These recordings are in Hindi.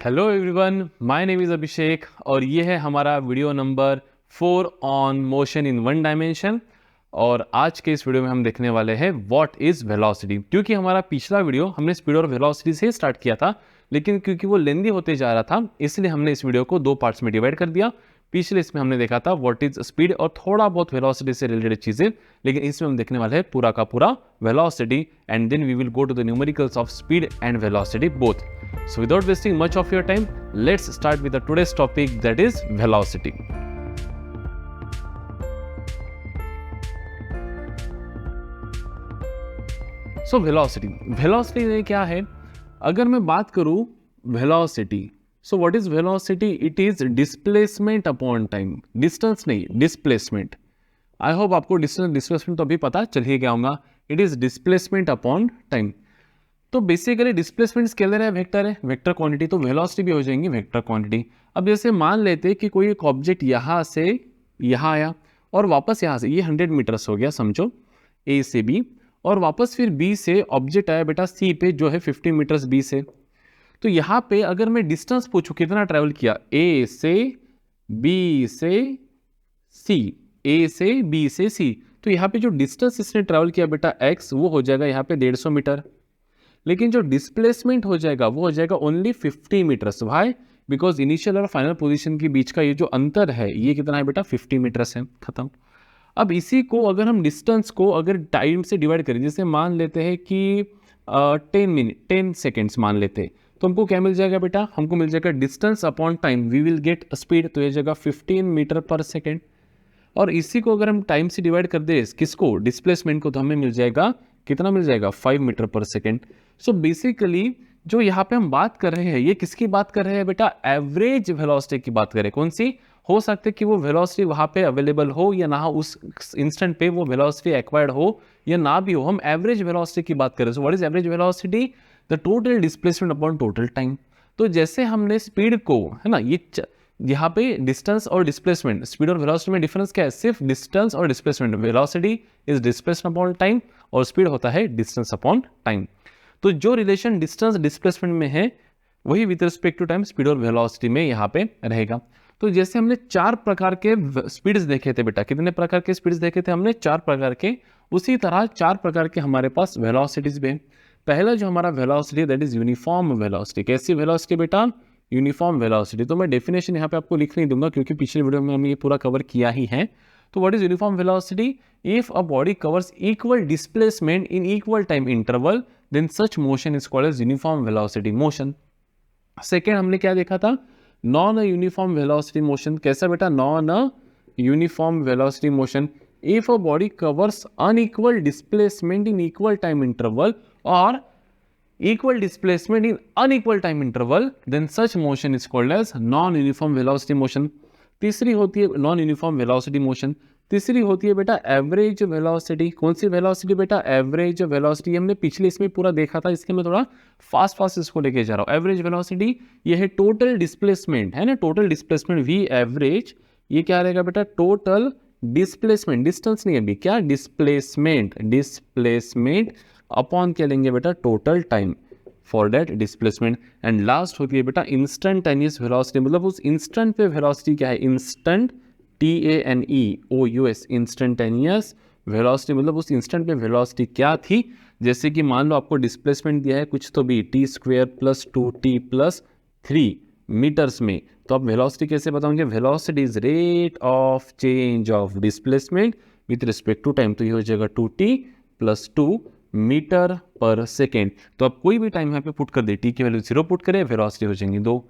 Hello everyone, my name is Abhishek और ये है हमारा video number 4 on motion in one dimension. और आज के इस वीडियो में हम देखने वाले हैं व्हाट इज़ वेलोसिटी। क्योंकि हमारा पिछला वीडियो हमने स्पीड और वेलोसिटी से स्टार्ट किया था, लेकिन क्योंकि वो लेंदी होते जा रहा था इसलिए हमने इस वीडियो को दो पार्ट्स में डिवाइड कर दिया। पिछले इसमें हमने देखा था व्हाट इज स्पीड और थोड़ा बहुत वेलोसिटी से रिलेटेड चीज़ें, लेकिन इसमें हम देखने वाले हैं पूरा का पूरा velocity and then we will go to the numericals of speed and velocity both. So without wasting much of your time, let's start with the today's topic, that is velocity. So velocity में क्या है? अगर मैं बात करूं velocity, so what is velocity? It is displacement upon time. Distance नहीं, displacement. I hope आपको displacement तो अभी पता चल ही गया होगा. It is displacement upon time. तो बेसिकली डिस्प्लेसमेंट स्केलर है, वेक्टर क्वांटिटी, तो वेलोसिटी भी हो जाएंगी वेक्टर क्वांटिटी. अब जैसे मान लेते हैं कि कोई एक ऑब्जेक्ट यहाँ से यहाँ आया और वापस यहाँ से, ये 100 मीटर्स हो गया समझो, ए से बी, और वापस फिर बी से ऑब्जेक्ट आया बेटा सी पे जो है 50 मीटर्स बी से. तो यहाँ पे अगर मैं डिस्टेंस पूछूं कितना ट्रैवल किया, ए से बी से सी, ए से बी से सी, तो यहाँ पे जो डिस्टेंस इसने ट्रैवल किया बेटा एक्स, वो हो जाएगा यहाँ पे 150 मीटर. लेकिन जो डिस्प्लेसमेंट हो जाएगा वो हो जाएगा only 50 meters. Why? Because initial और फाइनल पोजीशन के बीच का ये जो अंतर है ये कितना है बेटा, 50 मीटर्स है. खत्म. अब इसी को अगर हम डिस्टेंस को अगर टाइम से डिवाइड करें, जैसे मान लेते हैं कि 10 सेकेंड्स मान लेते हैं, तो हमको क्या मिल जाएगा बेटा, हमको मिल जाएगा distance upon time, we will get speed, तो ये जगह 15 मीटर पर सेकेंड. और इसी को अगर हम टाइम से डिवाइड कर दे किसको, डिस्प्लेसमेंट को, तो हमें मिल जाएगा कितना, मिल जाएगा 5 meter per second. So basically जो यहाँ पे हम बात कर रहे हैं ये किसकी बात कर रहे हैं बेटा, एवरेज वेलोसिटी की बात करें. कौन सी? हो सकता है कि वो वेलोसिटी वहाँ पे अवेलेबल हो या ना हो, उस इंस्टेंट पे वो वेलोसिटी एक्वायर्ड हो या ना भी हो, हम एवरेज वेलोसिटी की बात करें. सो what is average velocity? The total displacement upon total time. तो जैसे हमने स्पीड को, है ना, ये यहाँ पे डिस्टेंस और डिस्प्लेसमेंट, स्पीड और वेलोसिटी में डिफरेंस क्या है, सिर्फ डिस्टेंस और displacement. Velocity is displacement upon time और स्पीड होता है डिस्टेंस अपॉन टाइम. तो जो रिलेशन डिस्टेंस डिस्प्लेसमेंट में है वही with respect to time speed और वेलोसिटी में यहाँ पे रहेगा. तो जैसे हमने 4 प्रकार के स्पीड्स देखे थे बेटा, कितने प्रकार के स्पीड्स देखे थे हमने, 4 प्रकार के. उसी तरह 4 प्रकार के हमारे पास वेलोसिटीज भी. पहला जो हमारा velocity that is uniform velocity. कैसी वेलोसिटी बेटा, यूनिफॉर्म वेलोसिटी. तो मैं डेफिनेशन यहाँ पे आपको लिख नहीं दूंगा क्योंकि पिछले वीडियो में हमने ये पूरा कवर किया ही है. तो what is uniform velocity? If a body covers equal displacement in equal time interval then such motion is called as uniform velocity motion. Second हमने क्या देखा था, नॉन यूनिफॉर्म वेलोसिटी मोशन. कैसा बेटा, non uniform velocity motion. If a body covers unequal displacement in equal time interval और equal displacement in unequal time interval then such motion is called as non uniform velocity motion. तीसरी होती है नॉन यूनिफॉर्म वेलोसिटी मोशन. तीसरी होती है बेटा एवरेज वेलोसिटी. कौन सी वेलोसिटी बेटा, एवरेज वेलोसिटी. हमने पिछले इसमें पूरा देखा था, इसके मैं थोड़ा फास्ट इसको लेके जा रहा हूँ. एवरेज वेलोसिटी ये है टोटल डिस्प्लेसमेंट, है ना, टोटल डिस्प्लेसमेंट वी एवरेज. ये क्या रहेगा बेटा, टोटल डिस्प्लेसमेंट, डिस्टेंस नहीं अभी, क्या डिस्प्लेसमेंट अपॉन क्या लेंगे बेटा, total time for that displacement. And last होती है बेटा इंस्टेंटेनियस वेलोसिटी. मतलब उस इंस्टेंट पे वेलोसिटी क्या है, इंस्टेंट, TANEOUS, इंस्टेंटेनियस वेलोसिटी. मतलब उस इंस्टेंट पे वेलोसिटी क्या थी. जैसे कि मान लो आपको डिस्प्लेसमेंट दिया है कुछ तो भी t² + 2t + 3 मीटर्स में, तो आप वेलोसिटी कैसे बताओगे, velocity is rate of change of displacement with respect to time. तो ये हो जाएगा 2t + 2 मीटर पर सेकेंड. तो आप कोई भी टाइम यहाँ पे पुट कर दे, टी की वैल्यू 0 पुट करें वेलोसिटी हो जाएंगी 2,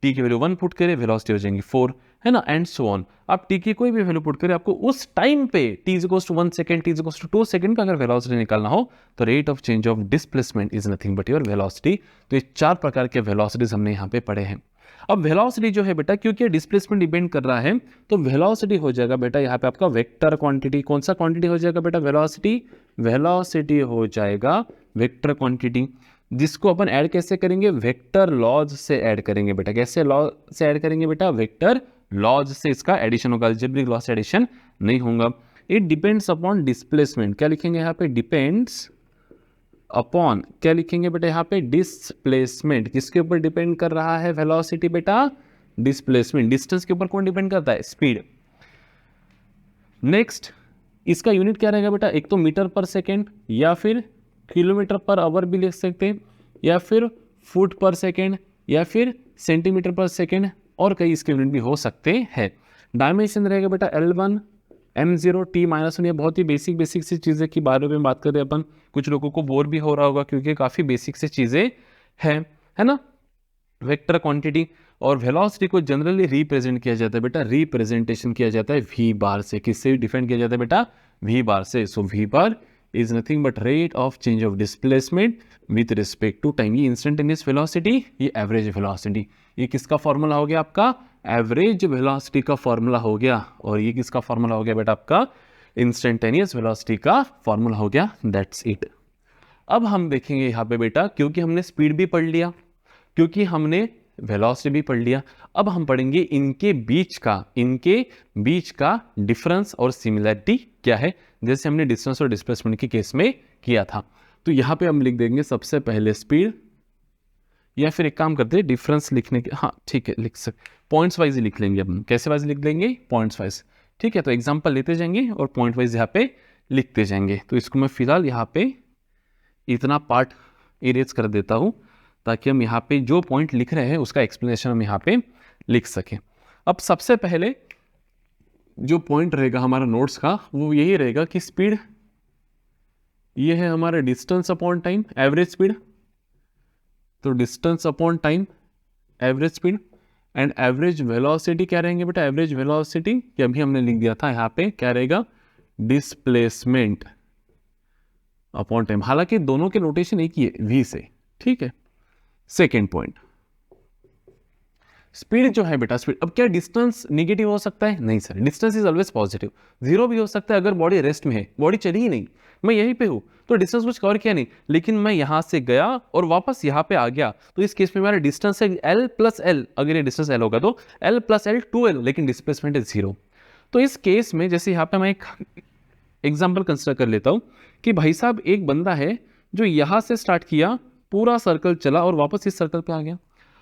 टी की वैल्यू 1 पुट करें वेलोसिटी हो जाएंगी 4, है ना, एंड सो ऑन. आप टी की कोई भी वैल्यू पुट करें, आपको उस टाइम पे t = 1 सेकेंड, t = 2 सेकेंड का अगर वेलोसिटी निकालना हो तो rate of change of displacement is nothing but your velocity. तो ये 4 प्रकार के वेलोसिटीज हमने यहाँ पे पढ़े हैं. अब वेलोसिटी जो है बेटा, क्योंकि डिस्प्लेसमेंट डिपेंड कर रहा है, तो वेलोसिटी हो जाएगा बेटा यहाँ पे आपका वेक्टर क्वांटिटी. कौन सा क्वांटिटी हो जाएगा बेटा, वेलोसिटी हो जाएगा वेक्टर क्वांटिटी, जिसको अपन ऐड कैसे करेंगे, वेक्टर लॉज से ऐड करेंगे बेटा. कैसे लॉ से ऐड करेंगे बेटा, वेक्टर लॉज से इसका एडिशन होगा, अलजेब्रिक लॉ से एडिशन नहीं होगा. It depends upon displacement. क्या लिखेंगे यहाँ पे, डिपेंड्स अपॉन क्या लिखेंगे बेटा यहाँ पे, डिस्प्लेसमेंट। किसके ऊपर डिपेंड कर रहा है वेलोसिटी बेटा, डिस्प्लेसमेंट। डिस्टेंस के ऊपर कौन डिपेंड करता है, स्पीड। नेक्स्ट इसका यूनिट क्या रहेगा बेटा, एक तो मीटर पर सेकेंड या फिर किलोमीटर पर आवर भी लिख सकते हैं, या फिर फुट पर सेकेंड, या फिर सेंटीमीटर पर सेकेंड, और कई इसके यूनिट भी हो सकते हैं। डायमेंशन रहेगा बेटा L1 M0 T-1। ये बहुत ही बेसिक सी चीज़ें की बारे में बात करें अपन, कुछ लोगों को बोर भी हो रहा होगा क्योंकि काफ़ी बेसिक सी चीज़ें हैं, है ना। वेक्टर क्वांटिटी और वेलोसिटी को जनरली रिप्रेजेंट किया जाता है बेटा, रिप्रेजेंटेशन किया जाता है वी बार से। किससे डिफाइन किया जाता है बेटा, वी बार से। So V bar is nothing but rate of change of displacement with respect to time. ये इंस्टेंटेनियस वेलोसिटी, ये एवरेज वेलोसिटी। ये किसका फॉर्मूला हो गया आपका, एवरेज वेलोसिटी का फॉर्मूला हो गया। और ये किसका फॉर्मूला हो गया बेटा, आपका इंस्टेंटेनियस वेलोसिटी का फॉर्मूला हो गया। That's it. अब हम देखेंगे यहाँ पे बेटा, क्योंकि हमने स्पीड भी पढ़ लिया, क्योंकि हमने वेलोसिटी भी पढ़ लिया, अब हम पढ़ेंगे इनके बीच का डिफरेंस और सिमिलरिटी क्या है, जैसे हमने डिस्टेंस और डिस्प्लेसमेंट के केस में किया था। तो यहाँ पे हम लिख देंगे सबसे पहले स्पीड, या फिर एक काम करते हैं डिफरेंस लिखने के, हाँ ठीक है लिख सकते, पॉइंट्स वाइज ही लिख लेंगे अपन। कैसे वाइज लिख लेंगे, पॉइंट्स वाइज। ठीक है, तो एग्जाम्पल लेते जाएंगे और पॉइंट वाइज यहाँ पे लिखते जाएंगे। तो इसको मैं फिलहाल यहाँ पे इतना पार्ट इरेज कर देता हूँ ताकि हम यहाँ पे जो पॉइंट लिख रहे हैं उसका एक्सप्लेनेशन हम यहाँ पे लिख सकें। अब सबसे पहले जो पॉइंट रहेगा हमारा नोट्स का वो यही रहेगा कि स्पीड, ये है हमारा distance upon time, average speed. तो distance upon time, average speed, and average velocity क्या रहेंगे बेटा, एवरेज वेलोसिटी ये अभी हमने लिख दिया था यहाँ पे, क्या रहेगा, डिस्प्लेसमेंट अपॉन टाइम। हालांकि दोनों के नोटेशन एक ही है, वी से। ठीक है, सेकेंड पॉइंट, स्पीड जो है बेटा, स्पीड। अब क्या डिस्टेंस निगेटिव हो सकता है, नहीं sir, distance is always positive. Zero भी हो सकता है अगर बॉडी रेस्ट में है, बॉडी चली ही नहीं, मैं यहीं पे हूं तो डिस्टेंस कुछ कवर किया नहीं, लेकिन मैं यहां से गया और वापस यहां पे आ गया, तो इस केस में मेरा डिस्टेंस है L प्लस एल। अगर ये डिस्टेंस L होगा तो L प्लस एल 2L, लेकिन डिस्प्लेसमेंट इज जीरो। तो इस केस में जैसे यहाँ पे मैं एक एग्जाम्पल कंसिडर कर लेता हूं कि भाई साहब एक बंदा है जो यहां से स्टार्ट किया, पूरा सर्कल चला और वापस इस सर्कल पे आ गया,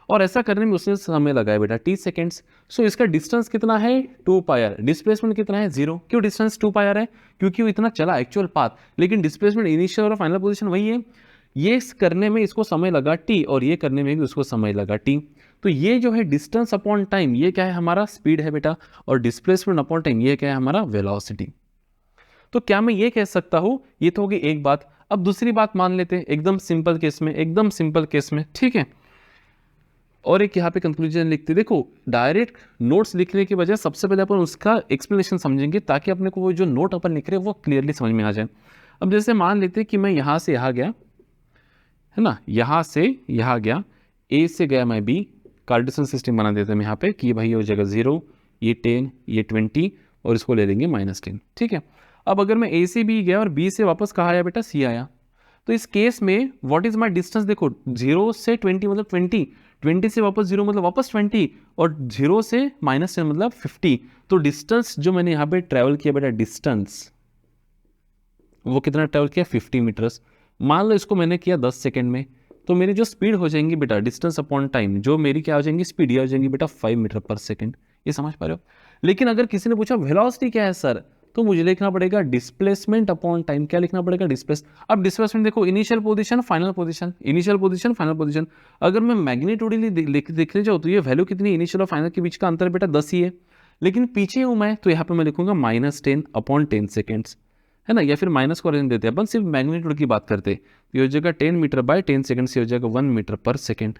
और ऐसा करने में उसने समय लगाया बेटा t सेकेंड्स। सो इसका डिस्टेंस कितना है, 2 पायर। डिस्प्लेसमेंट कितना है, 0। क्यों डिस्टेंस 2 पायर है, क्योंकि वो इतना चला एक्चुअल पाथ, लेकिन डिस्प्लेसमेंट इनिशियल और फाइनल पोजीशन वही है। ये करने में इसको समय लगा t, और ये करने में भी उसको समय लगा t। तो ये जो है डिस्टेंस अपॉन टाइम, ये क्या है, हमारा स्पीड है बेटा, और डिस्प्लेसमेंट अपॉन टाइम ये क्या है, हमारा वेलोसिटी। तो क्या मैं ये कह सकता हूं, ये तो होगी एक बात। अब दूसरी बात मान लेते हैं एकदम सिंपल केस में, एकदम सिंपल केस में, ठीक है। और एक यहाँ पे कंक्लूजन लिखते, देखो डायरेक्ट नोट्स लिखने की बजाय सबसे पहले अपन उसका एक्सप्लेनेशन समझेंगे, ताकि अपने को वो जो नोट अपन लिख रहे हैं वो क्लियरली समझ में आ जाए। अब जैसे मान लेते हैं कि मैं यहाँ से यहाँ गया, है ना, यहाँ से यहाँ गया, ए से गया मैं बी, कार्टेशियन सिस्टम बना देते हैं यहाँ पे कि भाई ये जगह 0, ये 10, ये 20, और इसको ले लेंगे -10। ठीक है, अब अगर मैं ए से बी गया और बी से वापस कहाँ आया बेटा, सी आया, तो इस केस में व्हाट इज माय डिस्टेंस, देखो 0 से 20 मतलब 20, 20 से वापस 0 मतलब वापस 20, और 0 से -10 मतलब 50। तो डिस्टेंस जो मैंने यहाँ पे ट्रैवल किया बेटा, डिस्टेंस वो कितना ट्रैवल किया, 50 मीटर्स। मान लो इसको मैंने किया 10 सेकेंड में, तो मेरी जो स्पीड हो जाएंगी बेटा, डिस्टेंस अपॉन टाइम, जो मेरी क्या हो जाएंगी, स्पीड ये हो जाएंगी बेटा 5 मीटर पर सेकेंड। ये समझ पा रहे हो। लेकिन अगर किसी ने पूछा वेलोसिटी क्या है सर, तो मुझे लिखना पड़ेगा डिस्प्लेसमेंट अपॉन टाइम। क्या लिखना पड़ेगा, डिस्प्लेस। अब डिस्प्लेसमेंट देखो, initial position final position, initial position final position. अगर मैं मैग्नीट्यूडली देखने जाऊँ तो ये वैल्यू कितनी, इनिशियल और फाइनल के बीच का अंतर बेटा 10 ही है, लेकिन पीछे हूं मैं, तो यहाँ पे मैं लिखूंगा -10 अपॉन 10 सेकेंड्स, है ना, या फिर माइनस को रहने देते हैं अपन, सिर्फ मैग्नीट्यूड की बात करते हैं। तो ये हो जाएगा 10 मीटर बाय 10 सेकंड से हो जाएगा 1 मीटर पर सेकंड।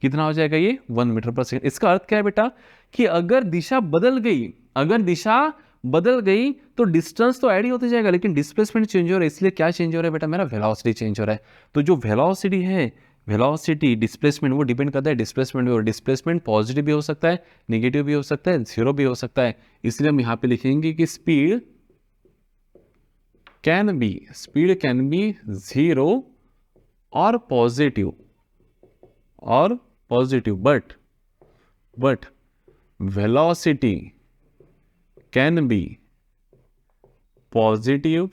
कितना हो जाएगा ये, 1 मीटर पर सेकंड। इसका अर्थ क्या है बेटा, कि अगर दिशा बदल गई, अगर दिशा बदल गई तो डिस्टेंस तो ऐड ही होते जाएगा, लेकिन डिस्प्लेसमेंट चेंज हो रहा है। इसलिए क्या चेंज हो रहा है बेटा, मेरा वेलोसिटी चेंज हो रहा है। तो जो वेलोसिटी है, वेलोसिटी डिस्प्लेसमेंट वो डिपेंड करता है डिस्प्लेसमेंट पे, और डिस्प्लेसमेंट पॉजिटिव भी हो सकता है, नेगेटिव भी हो सकता है, जीरो भी हो सकता है। इसलिए हम यहाँ पे लिखेंगे कि स्पीड कैन बी 0 और positive, but velocity can be positive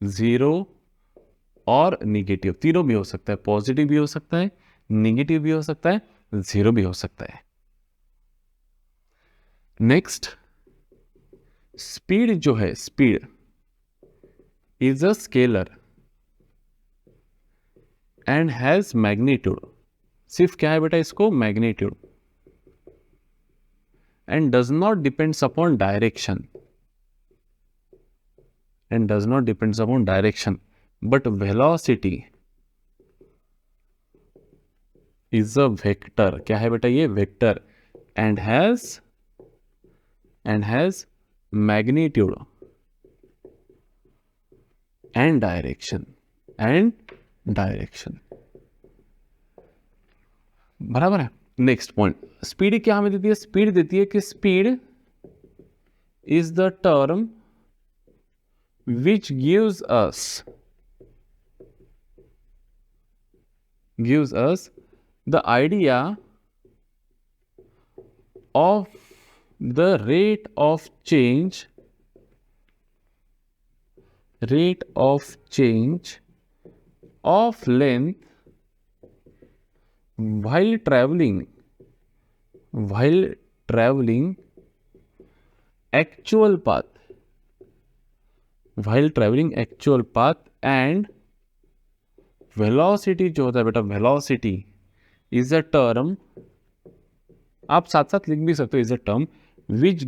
0 और निगेटिव, तीनों भी हो सकता है, पॉजिटिव भी हो सकता है, निगेटिव भी हो सकता है, 0 भी हो सकता है। नेक्स्ट, स्पीड जो है, speed is a scalar and has magnitude. सिर्फ क्या है बेटा, इसको magnitude, and does not depends upon direction, and does not depends upon direction, but velocity is a vector. क्या है बेटा, ये vector, and has magnitude and direction, बराबर है। नेक्स्ट पॉइंट, स्पीड क्या हमें देती है, स्पीड देती है कि speed is the term which gives us the idea of the rate of change of length while traveling actual path and velocity जो होता है बेटा, velocity is a term, आप साथ साथ लिख भी सकते हो, is a term which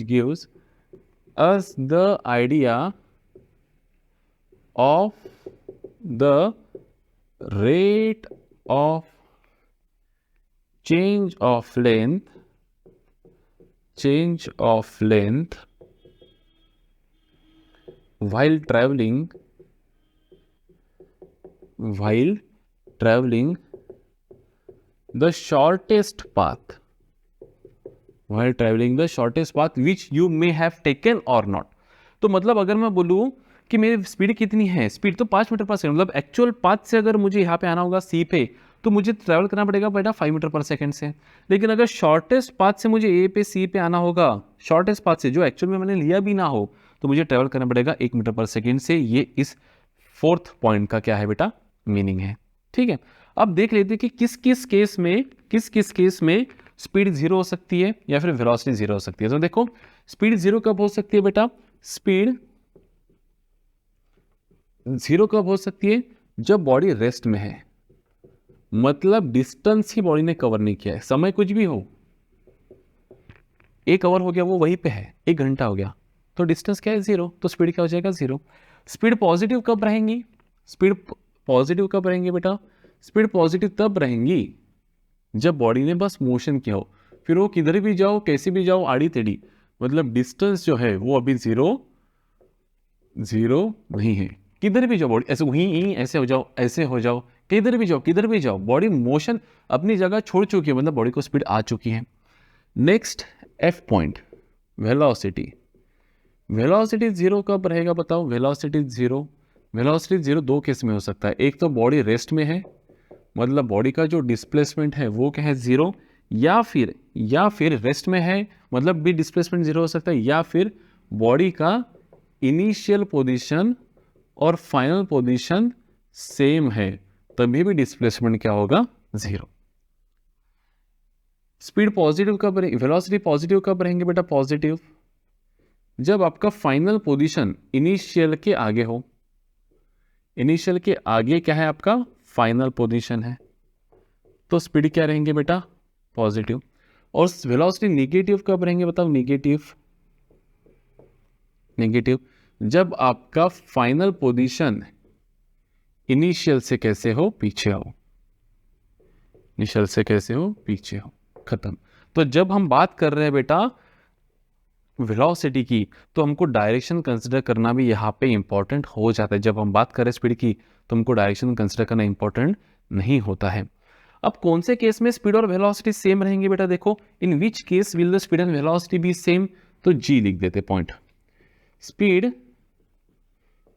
gives us the idea of the rate of change of length while traveling the shortest path which you may have taken or not। तो मतलब अगर मैं बोलूं कि मेरी स्पीड कितनी है, स्पीड तो 5 मीटर पर सेकंड, मतलब एक्चुअल पाथ से अगर मुझे यहाँ पे आना होगा सी पे, तो मुझे ट्रैवल करना पड़ेगा बेटा 5 मीटर पर सेकंड से। लेकिन अगर शॉर्टेस्ट पाथ से मुझे ए पे सी पे आना होगा, शॉर्टेस्ट पाथ से जो एक्चुअल में मैंने लिया भी ना हो, तो मुझे ट्रैवल करना पड़ेगा 1 मीटर पर सेकेंड से। ये इस फोर्थ पॉइंट का क्या है बेटा, मीनिंग है। ठीक है, अब देख लेते हैं कि किस किस केस में स्पीड 0 हो सकती है या फिर वेलोसिटी 0 हो सकती है। तो देखो, स्पीड 0 कब हो सकती है बेटा, स्पीड 0 कब हो सकती है, जब बॉडी रेस्ट में है, मतलब डिस्टेंस ही बॉडी ने कवर नहीं किया है, समय कुछ भी हो, 1 आवर हो गया वो वहीं पे है, 1 घंटा हो गया, तो डिस्टेंस क्या है 0, तो स्पीड क्या हो जाएगा 0। स्पीड पॉजिटिव कब रहेंगी, बेटा, स्पीड पॉजिटिव तब रहेंगी जब बॉडी ने बस मोशन किया हो, फिर वो किधर भी जाओ, कैसे भी जाओ, आड़ी टेढ़ी, मतलब डिस्टेंस जो है वो अभी 0 नहीं है। किधर भी जाओ बॉडी, ऐसे वहीं ऐसे हो जाओ, ऐसे हो जाओ, किधर भी जाओ बॉडी मोशन अपनी जगह छोड़ चुकी है, मतलब बॉडी को स्पीड आ चुकी है। नेक्स्ट एफ पॉइंट, वेलोसिटी 0 कब रहेगा बताओ, वेलोसिटी जीरो दो केस में हो सकता है, एक तो बॉडी रेस्ट में है, मतलब बॉडी का जो डिस्प्लेसमेंट है वो क्या है 0, या फिर रेस्ट में है, मतलब भी डिस्प्लेसमेंट 0 हो सकता है, या फिर बॉडी का इनिशियल पोजीशन और फाइनल पोजीशन सेम है, तभी भी डिस्प्लेसमेंट क्या होगा 0। स्पीड पॉजिटिव कब रहेगी, वेलोसिटी पॉजिटिव कब रहेंगे बेटा, पॉजिटिव जब आपका फाइनल पोजीशन इनिशियल के आगे हो, इनिशियल के आगे क्या है आपका फाइनल पोजीशन है, तो स्पीड क्या रहेंगे बेटा, पॉजिटिव। और वेलोसिटी नेगेटिव कब रहेंगे बताओ, नेगेटिव जब आपका फाइनल पोजीशन इनिशियल से कैसे हो, पीछे हो, खत्म। तो जब हम बात कर रहे हैं बेटा वेलोसिटी की, तो हमको डायरेक्शन कंसिडर करना भी यहाँ पे इंपॉर्टेंट हो जाता है। जब हम बात करें स्पीड की, तो हमको डायरेक्शन कंसिडर करना इंपॉर्टेंट नहीं होता है। अब कौन से केस में स्पीड और वेलोसिटी सेम रहेंगे बेटा, देखो, in which case will the speed and velocity be same, तो जी लिख देते point, speed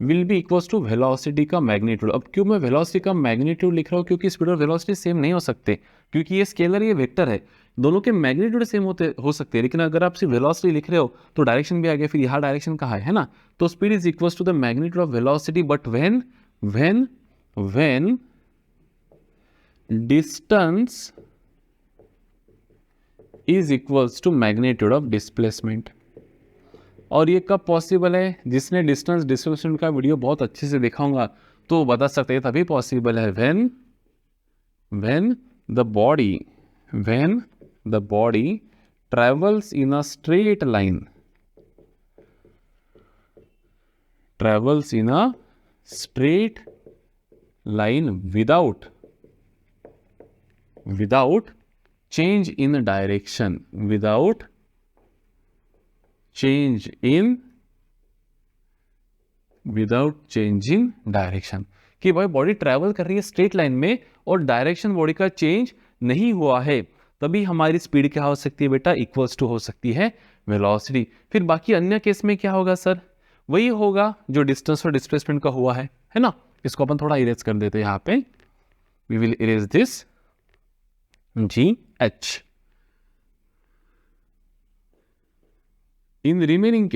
will be equals to velocity का मैग्नीट्यूड। अब क्यों मैं वेलोसिटी का मैग्नीट्यूड लिख रहा हूँ, क्योंकि स्पीड और वेलोसिटी सेम नहीं हो सकते, क्योंकि ये स्केलर, ये वेक्टर है, दोनों के मैग्नीट्यूड सेम हो सकते हैं, लेकिन अगर आप सिर्फ वेलोसिटी लिख रहे हो तो डायरेक्शन भी आ गया, फिर यहाँ डायरेक्शन कहाँ है ना। तो speed is equal to the magnitude of velocity, but when distance is equals to magnitude of displacement. और ये कब पॉसिबल है? जिसने डिस्टेंस डिस्प्लेसमेंट का वीडियो बहुत अच्छे से देखा होगा तो बता सकते हैं तभी पॉसिबल है। when the body travels in a straight line, without change in direction, कि भाई बॉडी ट्रैवल कर रही है स्ट्रेट लाइन में और डायरेक्शन बॉडी का चेंज नहीं हुआ है, तभी हमारी स्पीड क्या हो सकती है बेटा? इक्वल्स टू हो सकती है वेलोसिटी। फिर बाकी अन्य केस में क्या होगा सर? वही होगा जो डिस्टेंस और डिस्प्लेसमेंट का हुआ है ना। इसको अपन थोड़ा इरेज कर देते हैं यहाँ पे, we will erase this GH। In remaining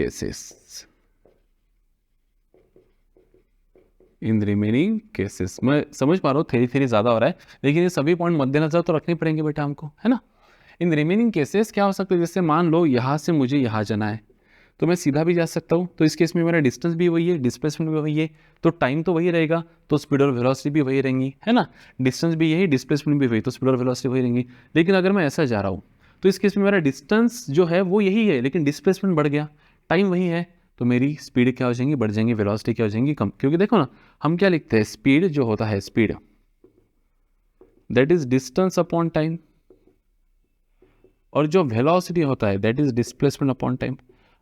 cases मैं समझ पा रहा हूँ थेरी ज्यादा हो रहा है, लेकिन ये सभी पॉइंट मद्देनजर तो रखने पड़ेंगे बेटा हमको, है ना। इन रिमेनिंग केसेस क्या हो सकते हैं? जैसे मान लो यहाँ से मुझे यहाँ जाना है तो मैं सीधा भी जा सकता हूँ, तो इस केस में मेरा डिस्टेंस भी वही है, डिस्प्लेसमेंट भी वही है, तो टाइम तो वही रहेगा, तो स्पीड और वेलोसिटी भी वही रहेंगी, है ना। डिस्टेंस भी यही, डिस्प्लेसमेंट भी वही, तो स्पीड और वेलोसिटी वही रहेंगी। लेकिन अगर मैं ऐसा जा रहा हूँ तो इस केस में मेरा डिस्टेंस जो है वो यही है, लेकिन डिस्प्लेसमेंट बढ़ गया, टाइम वही है, तो मेरी स्पीड क्या हो जाएंगी? बढ़ जाएंगी, वेलोसिटी क्या हो जाएंगी? कम। क्योंकि देखो ना, हम क्या लिखते हैं? स्पीड जो होता है, speed that is distance upon time, और जो वेलोसिटी होता है that is displacement upon time.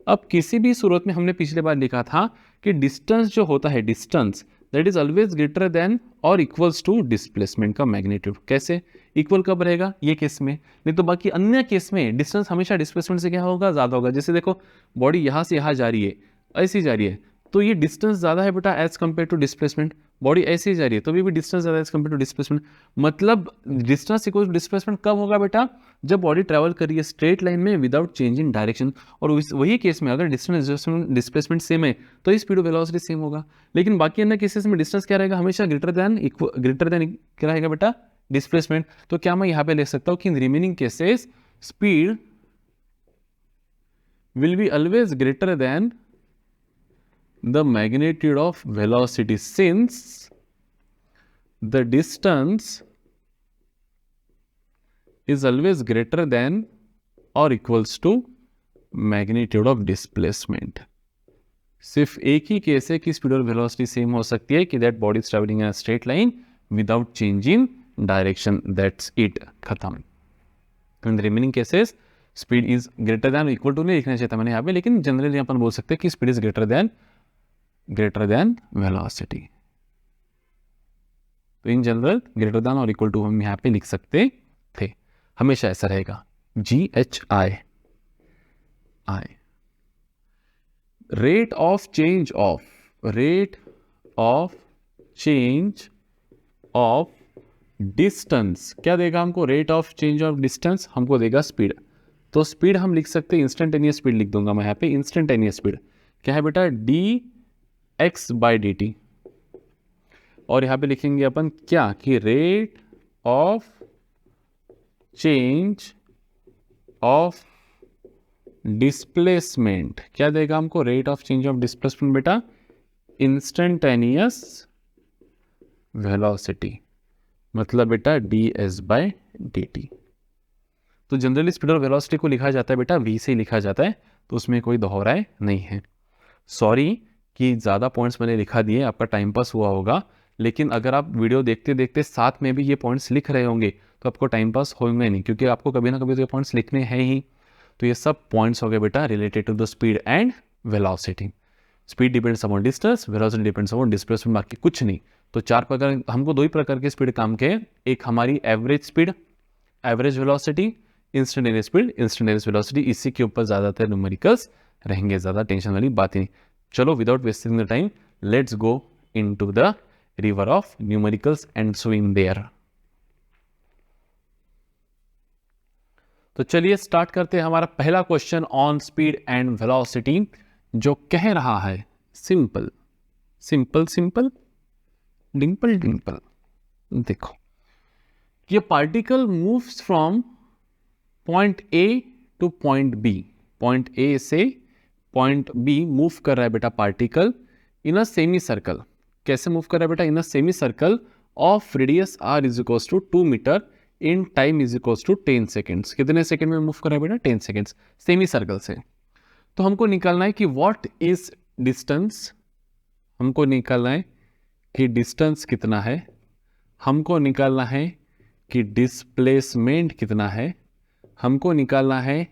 अब किसी भी सूरत में हमने पिछले बार लिखा था कि डिस्टेंस जो होता है, distance that is always greater than और इक्वल्स टू डिस्प्लेसमेंट का मैग्नीट्यूड। कैसे इक्वल कब रहेगा? ये केस में, नहीं तो बाकी अन्य केस में डिस्टेंस हमेशा डिस्प्लेसमेंट से क्या होगा? ज्यादा होगा। जैसे देखो बॉडी यहाँ से यहाँ जा रही है, ऐसी जा रही है, तो ये डिस्टेंस ज्यादा है बेटा as compare to displacement. Body ऐसे ही जा रही है तो भी डिस्टेंस ज्यादा एज कंपेयर टू डिस्प्लेसमेंट। मतलब डिस्टेंस इक्वल टू डिस्प्लेसमेंट कब होगा बेटा? जब बॉडी ट्रैवल कर रही है स्ट्रेट लाइन में विदाउट चेंज इन डायरेक्शन। और वही केस में अगर डिस्टेंस डिस्प्लेसमेंट सेम है तो स्पीड वेलोसिटी सेम होगा। लेकिन बाकी अन्य केसेस में डिस्टेंस क्या रहेगा? हमेशा ग्रेटर देन क्या रहेगा बेटा? डिस्प्लेसमेंट। तो क्या मैं यहाँ पे ले सकता हूँ कि इन remaining cases speed will be always greater than the magnitude of velocity, since the distance is always greater than or equals to magnitude of displacement। सिर्फ एक ही केस है कि स्पीड और वेलोसिटी सेम हो सकती है, कि that body is travelling in straight line without change in direction, that's it, खत्म। In remaining cases speed is greater than equal to नहीं लिखना चाहिए था मैंने यहाँ पे, लेकिन जनरली अपन बोल सकते हैं कि speed is greater then velocity. तो इन जनरल ग्रेटर देन और इक्वल टू हम यहाँ पे लिख सकते थे, हमेशा ऐसा रहेगा। GHI। Rate of change of distance क्या देगा हमको? Rate of change of distance हमको देगा स्पीड। तो स्पीड हम लिख सकते हैं इंस्टेंटेनियस स्पीड, लिख दूंगा मैं यहाँ पे इंस्टेंटेनियस स्पीड। क्या है बेटा? dx/dt। और यहाँ पे लिखेंगे अपन क्या? कि rate of change of displacement क्या देगा हमको? Rate of change of displacement बेटा इंस्टेंटेनियस वेलोसिटी, मतलब बेटा ds/dt। तो जनरली स्पीड और वेलोसिटी को लिखा जाता है बेटा v से ही लिखा जाता है, तो उसमें कोई दोहराए नहीं है। सॉरी कि ज़्यादा पॉइंट्स मैंने लिखा दिए, आपका टाइम पास हुआ होगा, लेकिन अगर आप वीडियो देखते देखते साथ में भी ये पॉइंट्स लिख रहे होंगे तो आपको टाइम पास होंगे नहीं, क्योंकि आपको कभी ना कभी तो ये पॉइंट्स लिखने हैं ही। तो ये सब पॉइंट्स हो गए बेटा related to the speed and velocity. Speed depends upon distance, velocity depends upon displacement, बाकी कुछ नहीं। तो चार प्रकार, हमको दो ही प्रकार के स्पीड काम के, एक हमारी average speed, average velocity, instantaneous speed, instantaneous velocity. इसी के ऊपर ज़्यादातर न्यूमेरिकल्स रहेंगे, ज़्यादा टेंशन वाली बात ही नहीं। चलो without wasting the time let's go into the river of numericals and swim there. तो चलिए स्टार्ट करते हैं हमारा पहला question on speed and velocity, जो कह रहा है simple simple simple dimple dimple. देखो, ये particle moves from point A to point B, point A से पॉइंट बी मूव कर रहा है बेटा particle in a semi circle. कैसे मूव कर रहा है बेटा? इन a semi circle of radius R is equals to 2 meter in time is equals to 10 seconds. कितने सेकेंड में मूव कर रहा है बेटा? 10 सेकेंड्स सेमी सर्कल से। तो हमको निकालना है कि व्हाट इज डिस्टेंस, हमको निकालना है कि डिस्टेंस कितना है, हमको निकालना है कि डिस्प्लेसमेंट कितना है, हमको निकालना है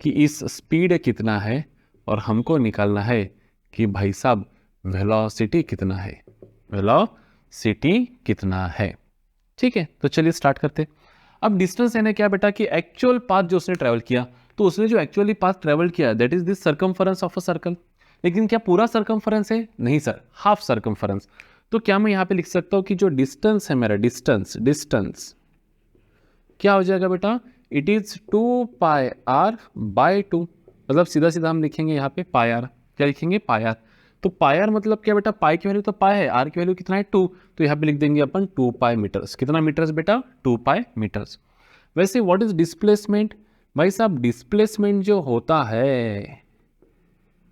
कि इस स्पीड कितना है, और हमको निकालना है कि भाई साहब वेलोसिटी कितना है, वेलोसिटी कितना है। ठीक है, तो चलिए स्टार्ट करते हैं। अब डिस्टेंस यानी क्या बेटा? कि एक्चुअल पाथ जो उसने ट्रेवल किया, तो उसने जो एक्चुअली पाथ ट्रेवल किया that is this circumference of a circle. लेकिन क्या पूरा सर्कमफरेंस है? नहीं सर, हाफ सर्कमफरेंस। तो क्या मैं यहां पे लिख सकता हूं कि जो डिस्टेंस है मेरा, डिस्टेंस क्या हो जाएगा बेटा? It is 2 pi R by 2। मतलब सीधा सीधा हम लिखेंगे यहाँ पे पाई आर। क्या लिखेंगे? पाई आर। तो पाई आर मतलब क्या बेटा? पाई की वैल्यू तो पाई है, आर की वैल्यू कितना है? 2। तो यहाँ पे लिख देंगे अपन 2 पाई मीटर्स। कितना मीटर्स बेटा? 2 पाई मीटर्स। वैसे व्हाट इज डिस्प्लेसमेंट? भाई साहब डिस्प्लेसमेंट जो होता है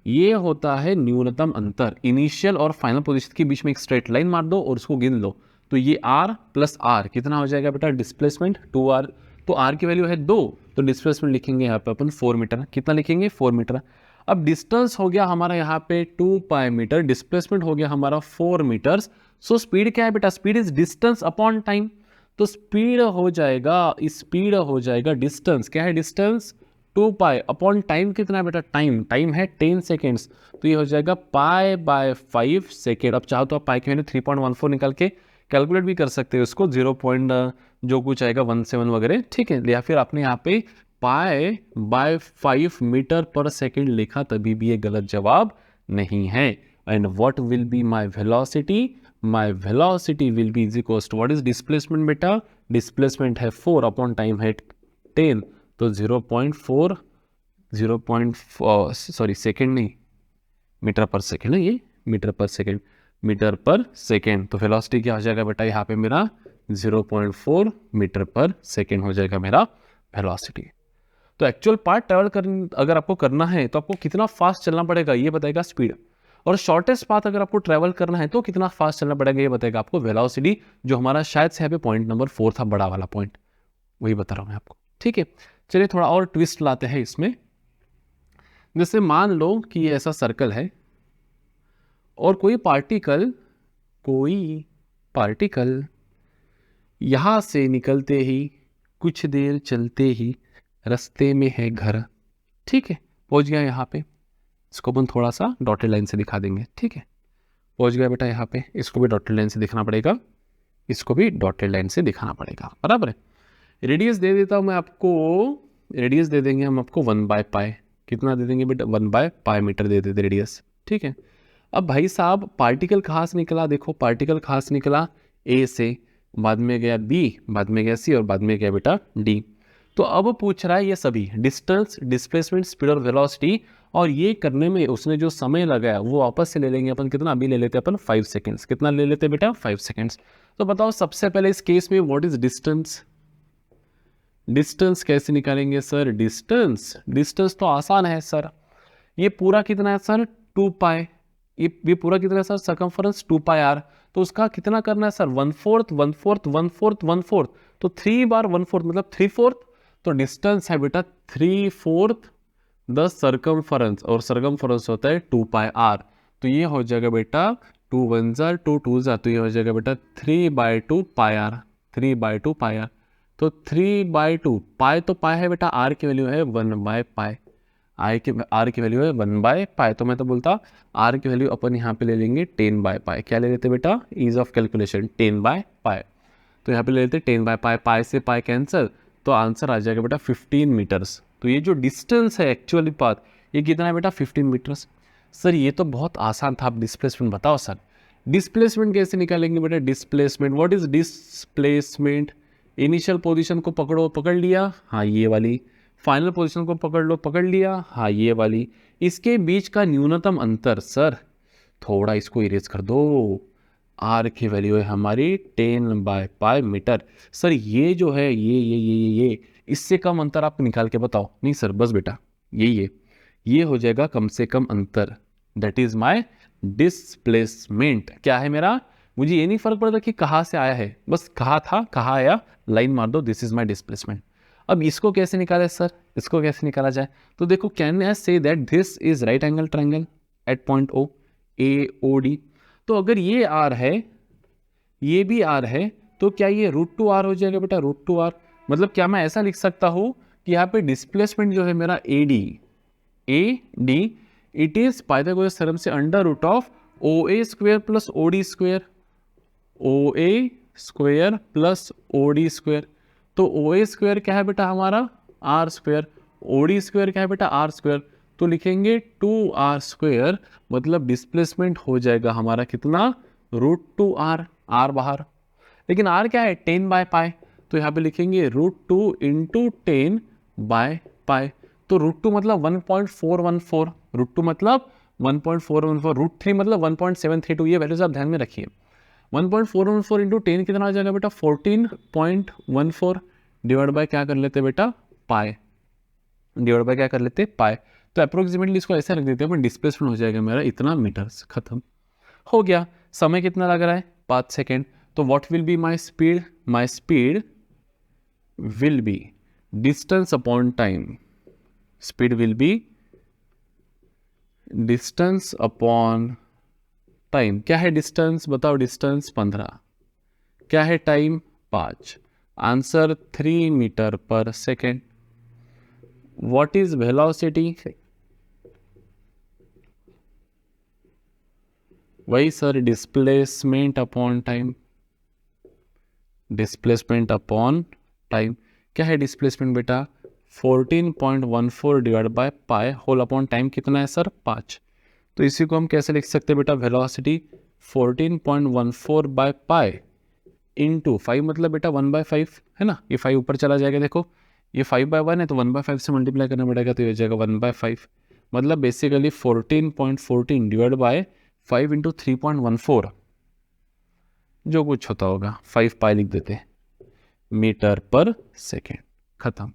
ये होता है न्यूनतम अंतर। इनिशियल और फाइनल पोजीशन के बीच में एक स्ट्रेट लाइन मार दो और उसको गिन लो, तो ये r प्लस आर कितना हो जाएगा बेटा? Displacement 2r। तो r की वैल्यू है 2, तो डिस्प्लेसमेंट लिखेंगे यहाँ पे अपन 4 मीटर। कितना लिखेंगे? 4 मीटर। अब डिस्टेंस हो गया हमारा यहाँ पे 2 पाई मीटर, डिस्प्लेसमेंट हो गया हमारा 4 मीटर्स। सो स्पीड क्या है बेटा? Speed is distance upon time. तो स्पीड हो जाएगा डिस्टेंस। क्या है डिस्टेंस? 2 पाई अपॉन टाइम कितना है बेटा? टाइम है 10 सेकेंड्स। तो ये हो जाएगा पाई बाय 5 सेकेंड। अब चाहो तो आप पाई की वैल्यू 3.14 निकाल के कैलकुलेट भी कर सकते हो इसको, 0. जो कुछ आएगा 17 वगैरह। ठीक है, या फिर आपने यहाँ पे pi by 5 meter per second लिखा, तभी भी ये गलत जवाब नहीं है। And what will be my velocity? My velocity will be is equals to what is displacement बेटा? डिस्प्लेसमेंट है 4 अपॉन टाइम है 10, तो 0.4 सेकेंड नहीं, मीटर पर सेकेंड है ये, मीटर पर सेकेंड। तो वेलोसिटी क्या हो जाएगा बेटा? यहाँ पे मेरा 0.4 मीटर पर सेकेंड हो जाएगा मेरा वेलोसिटी। तो एक्चुअल पार्ट ट्रेवल अगर आपको करना है तो आपको कितना फास्ट चलना पड़ेगा ये बताएगा स्पीड, और शॉर्टेस्ट पाथ अगर आपको ट्रेवल करना है तो कितना फास्ट चलना पड़ेगा ये बताएगा आपको वेलोसिटी, जो हमारा शायद से यहाँ पे पॉइंट नंबर 4 था, बड़ा वाला पॉइंट, वही बता रहा हूँ मैं आपको। ठीक है, चलिए थोड़ा और ट्विस्ट लाते हैं इसमें। जैसे मान लो कि ये ऐसा सर्कल है और कोई पार्टिकल यहां से निकलते ही कुछ देर चलते ही रास्ते में है घर। ठीक है, पहुंच गया यहाँ पे, इसको अपन थोड़ा सा डॉटेड लाइन से दिखा देंगे। ठीक है, पहुंच गया बेटा यहाँ पे, इसको भी डॉटेड लाइन से दिखाना पड़ेगा, इसको भी डॉटेड लाइन से दिखाना पड़ेगा, बराबर है। रेडियस दे देता हूं मैं आपको, रेडियस दे देंगे हम आपको 1 बाय पाई। कितना दे देंगे बेटा? 1 बाय पाई मीटर दे देते रेडियस। ठीक है, अब भाई साहब पार्टिकल कहाँ से निकला? देखो पार्टिकल कहाँ से निकला? ए से, बाद में गया बी, बाद में गया सी, और बाद में गया बेटा डी। तो अब पूछ रहा है ये सभी डिस्टेंस, डिस्प्लेसमेंट, स्पीड और वेलोसिटी, और ये करने में उसने जो समय लगाया वो वापस से ले लेंगे अपन। कितना? अभी ले लेते हैं अपन 5 सेकेंड्स। कितना ले लेते हैं बेटा? 5 सेकेंड्स। तो बताओ सबसे पहले इस केस में व्हाट इज डिस्टेंस? डिस्टेंस कैसे निकालेंगे सर? डिस्टेंस तो आसान है सर। ये पूरा कितना है सर? 2 पाई। ये पूरा कितना है सर? Circumference 2 pi are. तो उसका कितना करना है सर? 1/4 तो 3 बार 1/4 मतलब 3/4। तो डिस्टेंस है बेटा 3/4 द सर्कमफरेंस, और सर्कमफरेंस होता है 2 पाई आर। तो ये हो जाएगा बेटा 2 1 जार 2 2 जार, तो ये हो जाएगा बेटा 3/2 पाई आर, 3/2 पाई आर। तो 3/2 पाई, तो पाई है बेटा, आर की वैल्यू है 1 बाय पाई, आर की वैल्यू है 1 बाय पाई। तो मैं तो बोलता आर की वैल्यू अपन यहाँ पे ले लेंगे 10 बाय पाई। क्या ले लेते बेटा? Ease of calculation 10 by pi. तो यहाँ पे ले लेते 10 बाय पाई, पाई से पाई कैंसिल, तो आंसर आ जाएगा बेटा 15 मीटर्स। तो ये जो डिस्टेंस है एक्चुअली पाथ, ये कितना है बेटा? 15 मीटर्स। सर ये तो बहुत आसान था, आप डिस्प्लेसमेंट बताओ सर। डिस्प्लेसमेंट कैसे निकालेंगे बेटा? Displacement, what is displacement? Initial position को पकड़ लिया, हाँ ये वाली, फाइनल पोजीशन को पकड़ लो, पकड़ लिया, हाँ ये वाली। इसके बीच का न्यूनतम अंतर सर, थोड़ा इसको इरेज कर दो। आर की वैल्यू है हमारी 10/π मीटर। सर ये जो है ये इससे कम अंतर आप निकाल के बताओ। नहीं सर बस बेटा ये हो जाएगा कम से कम अंतर, दैट इज माय डिस्प्लेसमेंट। क्या है मेरा, मुझे ये नहीं फर्क पड़ता कि कहाँ से आया है, बस कहाँ था कहाँ आया, लाइन मार दो, दिस इज माय डिस्प्लेसमेंट। अब इसको कैसे निकाले सर, इसको कैसे निकाला जाए, तो देखो can I say that this is right angle triangle at point O, A O D. तो अगर ये आर है, ये भी आर है, तो क्या ये √2r हो जाएगा बेटा, √2r। मतलब क्या मैं ऐसा लिख सकता हूँ कि यहाँ पे डिस्प्लेसमेंट जो है मेरा A D it is Pythagoras theorem से √of OA² plus OD², OA² plus OD²। तो OA² क्या है बेटा हमारा R², OD² क्या है बेटा R²। तो लिखेंगे 2r², मतलब डिस्प्लेसमेंट हो जाएगा हमारा कितना, √2r, r बाहर, लेकिन r क्या है 10/π, तो यहाँ पे लिखेंगे √2 × 10/π। तो √2 मतलब 1.414, √2 मतलब 1.414, √3 मतलब 1.732, ये वैल्यूज आप ध्यान में रखिए। 1.414 × 10 कितना आ जाएगा बेटा 14.14, डिवाइड बाय क्या कर लेते बेटा पाई, डिवाइड बाय क्या कर लेते पाई। तो अप्रोक्सीमेटली इसको ऐसे रख देते हैं, डिस्प्लेसमेंट हो जाएगा मेरा इतना मीटर्स, खत्म हो गया। समय कितना लग रहा है 5 सेकेंड। तो what will be my speed, my speed will be distance upon time, speed will be distance upon time. क्या है डिस्टेंस बताओ, डिस्टेंस 15, क्या है time 5, answer 3 metre per second. What is velocity, वही sir displacement upon time, displacement upon time. क्या है डिस्प्लेसमेंट बेटा 14.14 divide by pi whole upon time कितना है सर 5। तो इसी को हम कैसे लिख सकते हैं बेटा, वेलोसिटी 14.14/π इंटू 5, मतलब बेटा 1/5 है ना, ये 5 ऊपर चला जाएगा, देखो ये 5/1 है तो 1/5 से मल्टीप्लाई करना पड़ेगा, तो ये हो जाएगा 1/5, मतलब बेसिकली 14.14 डिवाइड बाय 5 × 3.14, जो कुछ होता होगा 5π लिख देते हैं, मीटर पर सेकेंड, खत्म।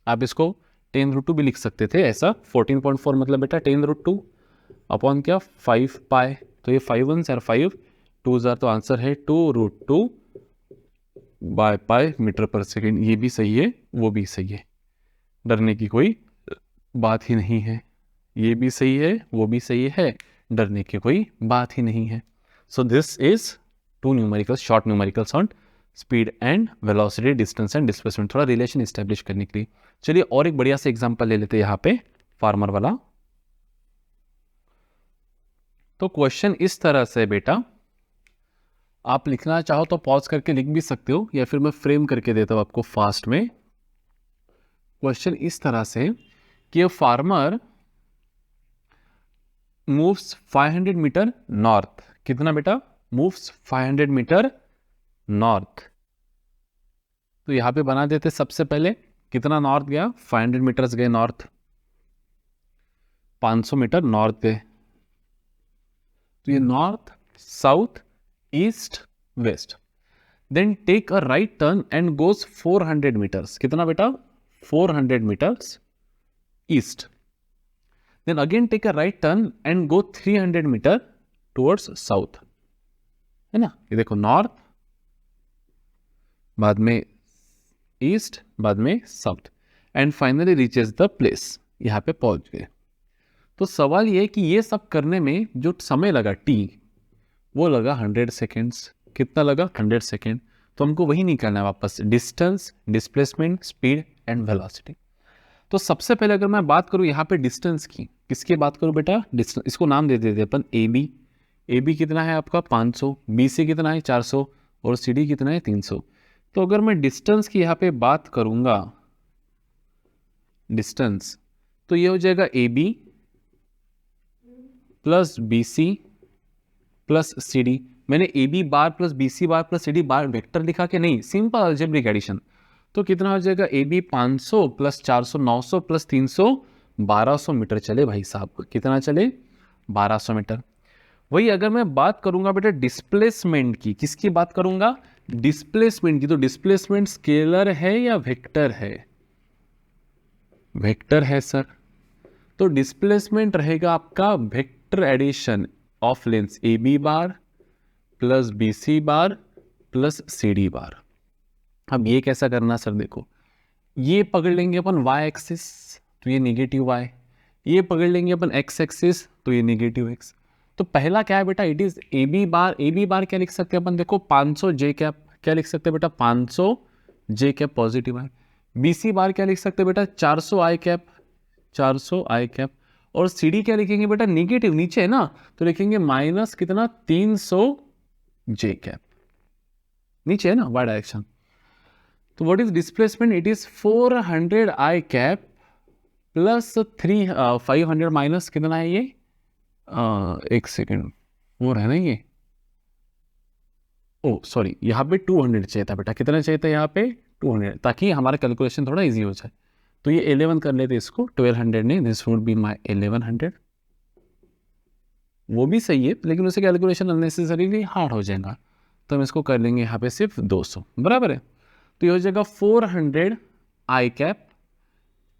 आप इसको 10√2 भी लिख सकते थे ऐसा, 14.4 मतलब बेटा 10√2 अपॉन क्या 5π, तो ये 5 1s और 5 2s, तो आंसर है 2√2/π मीटर पर सेकेंड। ये भी सही है वो भी सही है, डरने की कोई बात ही नहीं है, ये भी सही है वो भी सही है, डरने की कोई बात ही नहीं है। सो this is 2 numericals, short numericals on speed and velocity, distance and displacement, थोड़ा रिलेशन एस्टेब्लिश करने के लिए। चलिए और एक बढ़िया से एग्जांपल ले लेते हैं यहाँ पे फार्मर वाला। तो क्वेश्चन इस तरह से बेटा, आप लिखना चाहो तो पॉज करके लिख भी सकते हो, या फिर मैं फ्रेम करके देता हूं आपको फास्ट में। क्वेश्चन इस तरह से कि फार्मर मूव्स 500 मीटर नॉर्थ, कितना बेटा मूव्स 500 मीटर नॉर्थ। तो यहां पे बना देते सबसे पहले, कितना नॉर्थ गया 500 मीटर्स गए नॉर्थ, 500 मीटर नॉर्थ गए, तो ये north south east west. Then take a right turn and goes 400 metres, कितना बेटा 400 metres east. Then again take a right turn and go 300 metre towards south, है ना, ये देखो नॉर्थ, बाद में ईस्ट, बाद में south, and finally reaches the place, यहां पे पहुंच गए। तो सवाल ये है कि ये सब करने में जो समय लगा टी, वो लगा 100 सेकेंड्स, कितना लगा 100 सेकेंड। तो हमको वही निकालना है वापस, distance, displacement, speed and velocity. तो सबसे पहले अगर मैं बात करूं यहाँ पे डिस्टेंस की, किसकी बात करूं बेटा डिस्टेंस, इसको नाम दे देते अपन ए बी। ए बी कितना है आपका 500, बी सी कितना है 400, और सी डी कितना है 300। तो अगर मैं डिस्टेंस की यहाँ पे बात करूंगा डिस्टेंस, तो ये हो जाएगा A B plus B C plus C D. मैंने A B bar plus B C bar plus C D bar vector लिखा कि नहीं, सिंपल अलजेब्रिक एडिशन। तो कितना हो जाएगा, A B 500 plus 400 900 plus 300 1200 metre चले भाई साहब, कितना चले 1200 मीटर। वही अगर मैं बात करूंगा बेटा डिस्प्लेसमेंट की, किसकी बात करूंगा, डिस्प्लेसमेंट की, तो डिस्प्लेसमेंट स्केलर है या वेक्टर है, वेक्टर है सर। तो डिस्प्लेसमेंट रहेगा आपका vector addition of lens A B bar plus B C bar plus C D bar. अब ये कैसा करना सर, देखो ये पकड़ लेंगे अपन वाई एक्सिस तो ये नेगेटिव वाई, ये पकड़ लेंगे अपन एक्स एक्सिस तो ये नेगेटिव एक्स। तो पहला क्या है बेटा, it is A B bar क्या लिख सकते हैं अपन, देखो 500 जे कैप, क्या लिख सकते हैं बेटा 500 जे कैप पॉजिटिव है। बी सी बार क्या लिख सकते हैं बेटा 400 आई कैप, 400 आई कैप। और सी डी क्या लिखेंगे बेटा, निगेटिव नीचे है ना, तो लिखेंगे माइनस कितना 300 जे कैप, नीचे है ना वाई डायरेक्शन। तो what is displacement, it is 400 I cap plus 500 minus कितना है ये, एक सेकेंड, वो है ना ये, ओ सॉरी यहाँ पे 200 चाहिए था बेटा, कितना चाहिए था यहाँ पे 200, ताकि हमारा कैलकुलेशन थोड़ा इजी हो जाए। तो ये 11 कर लेते इसको, 1200 नहीं, दिस वुड बी माई 1100, वो भी सही है लेकिन उसे कैलकुलेशन अननेसेसरीली हार्ड हो जाएगा, तो हम इसको कर लेंगे यहाँ पे सिर्फ 200, बराबर है। तो ये हो जाएगा 400 आई कैप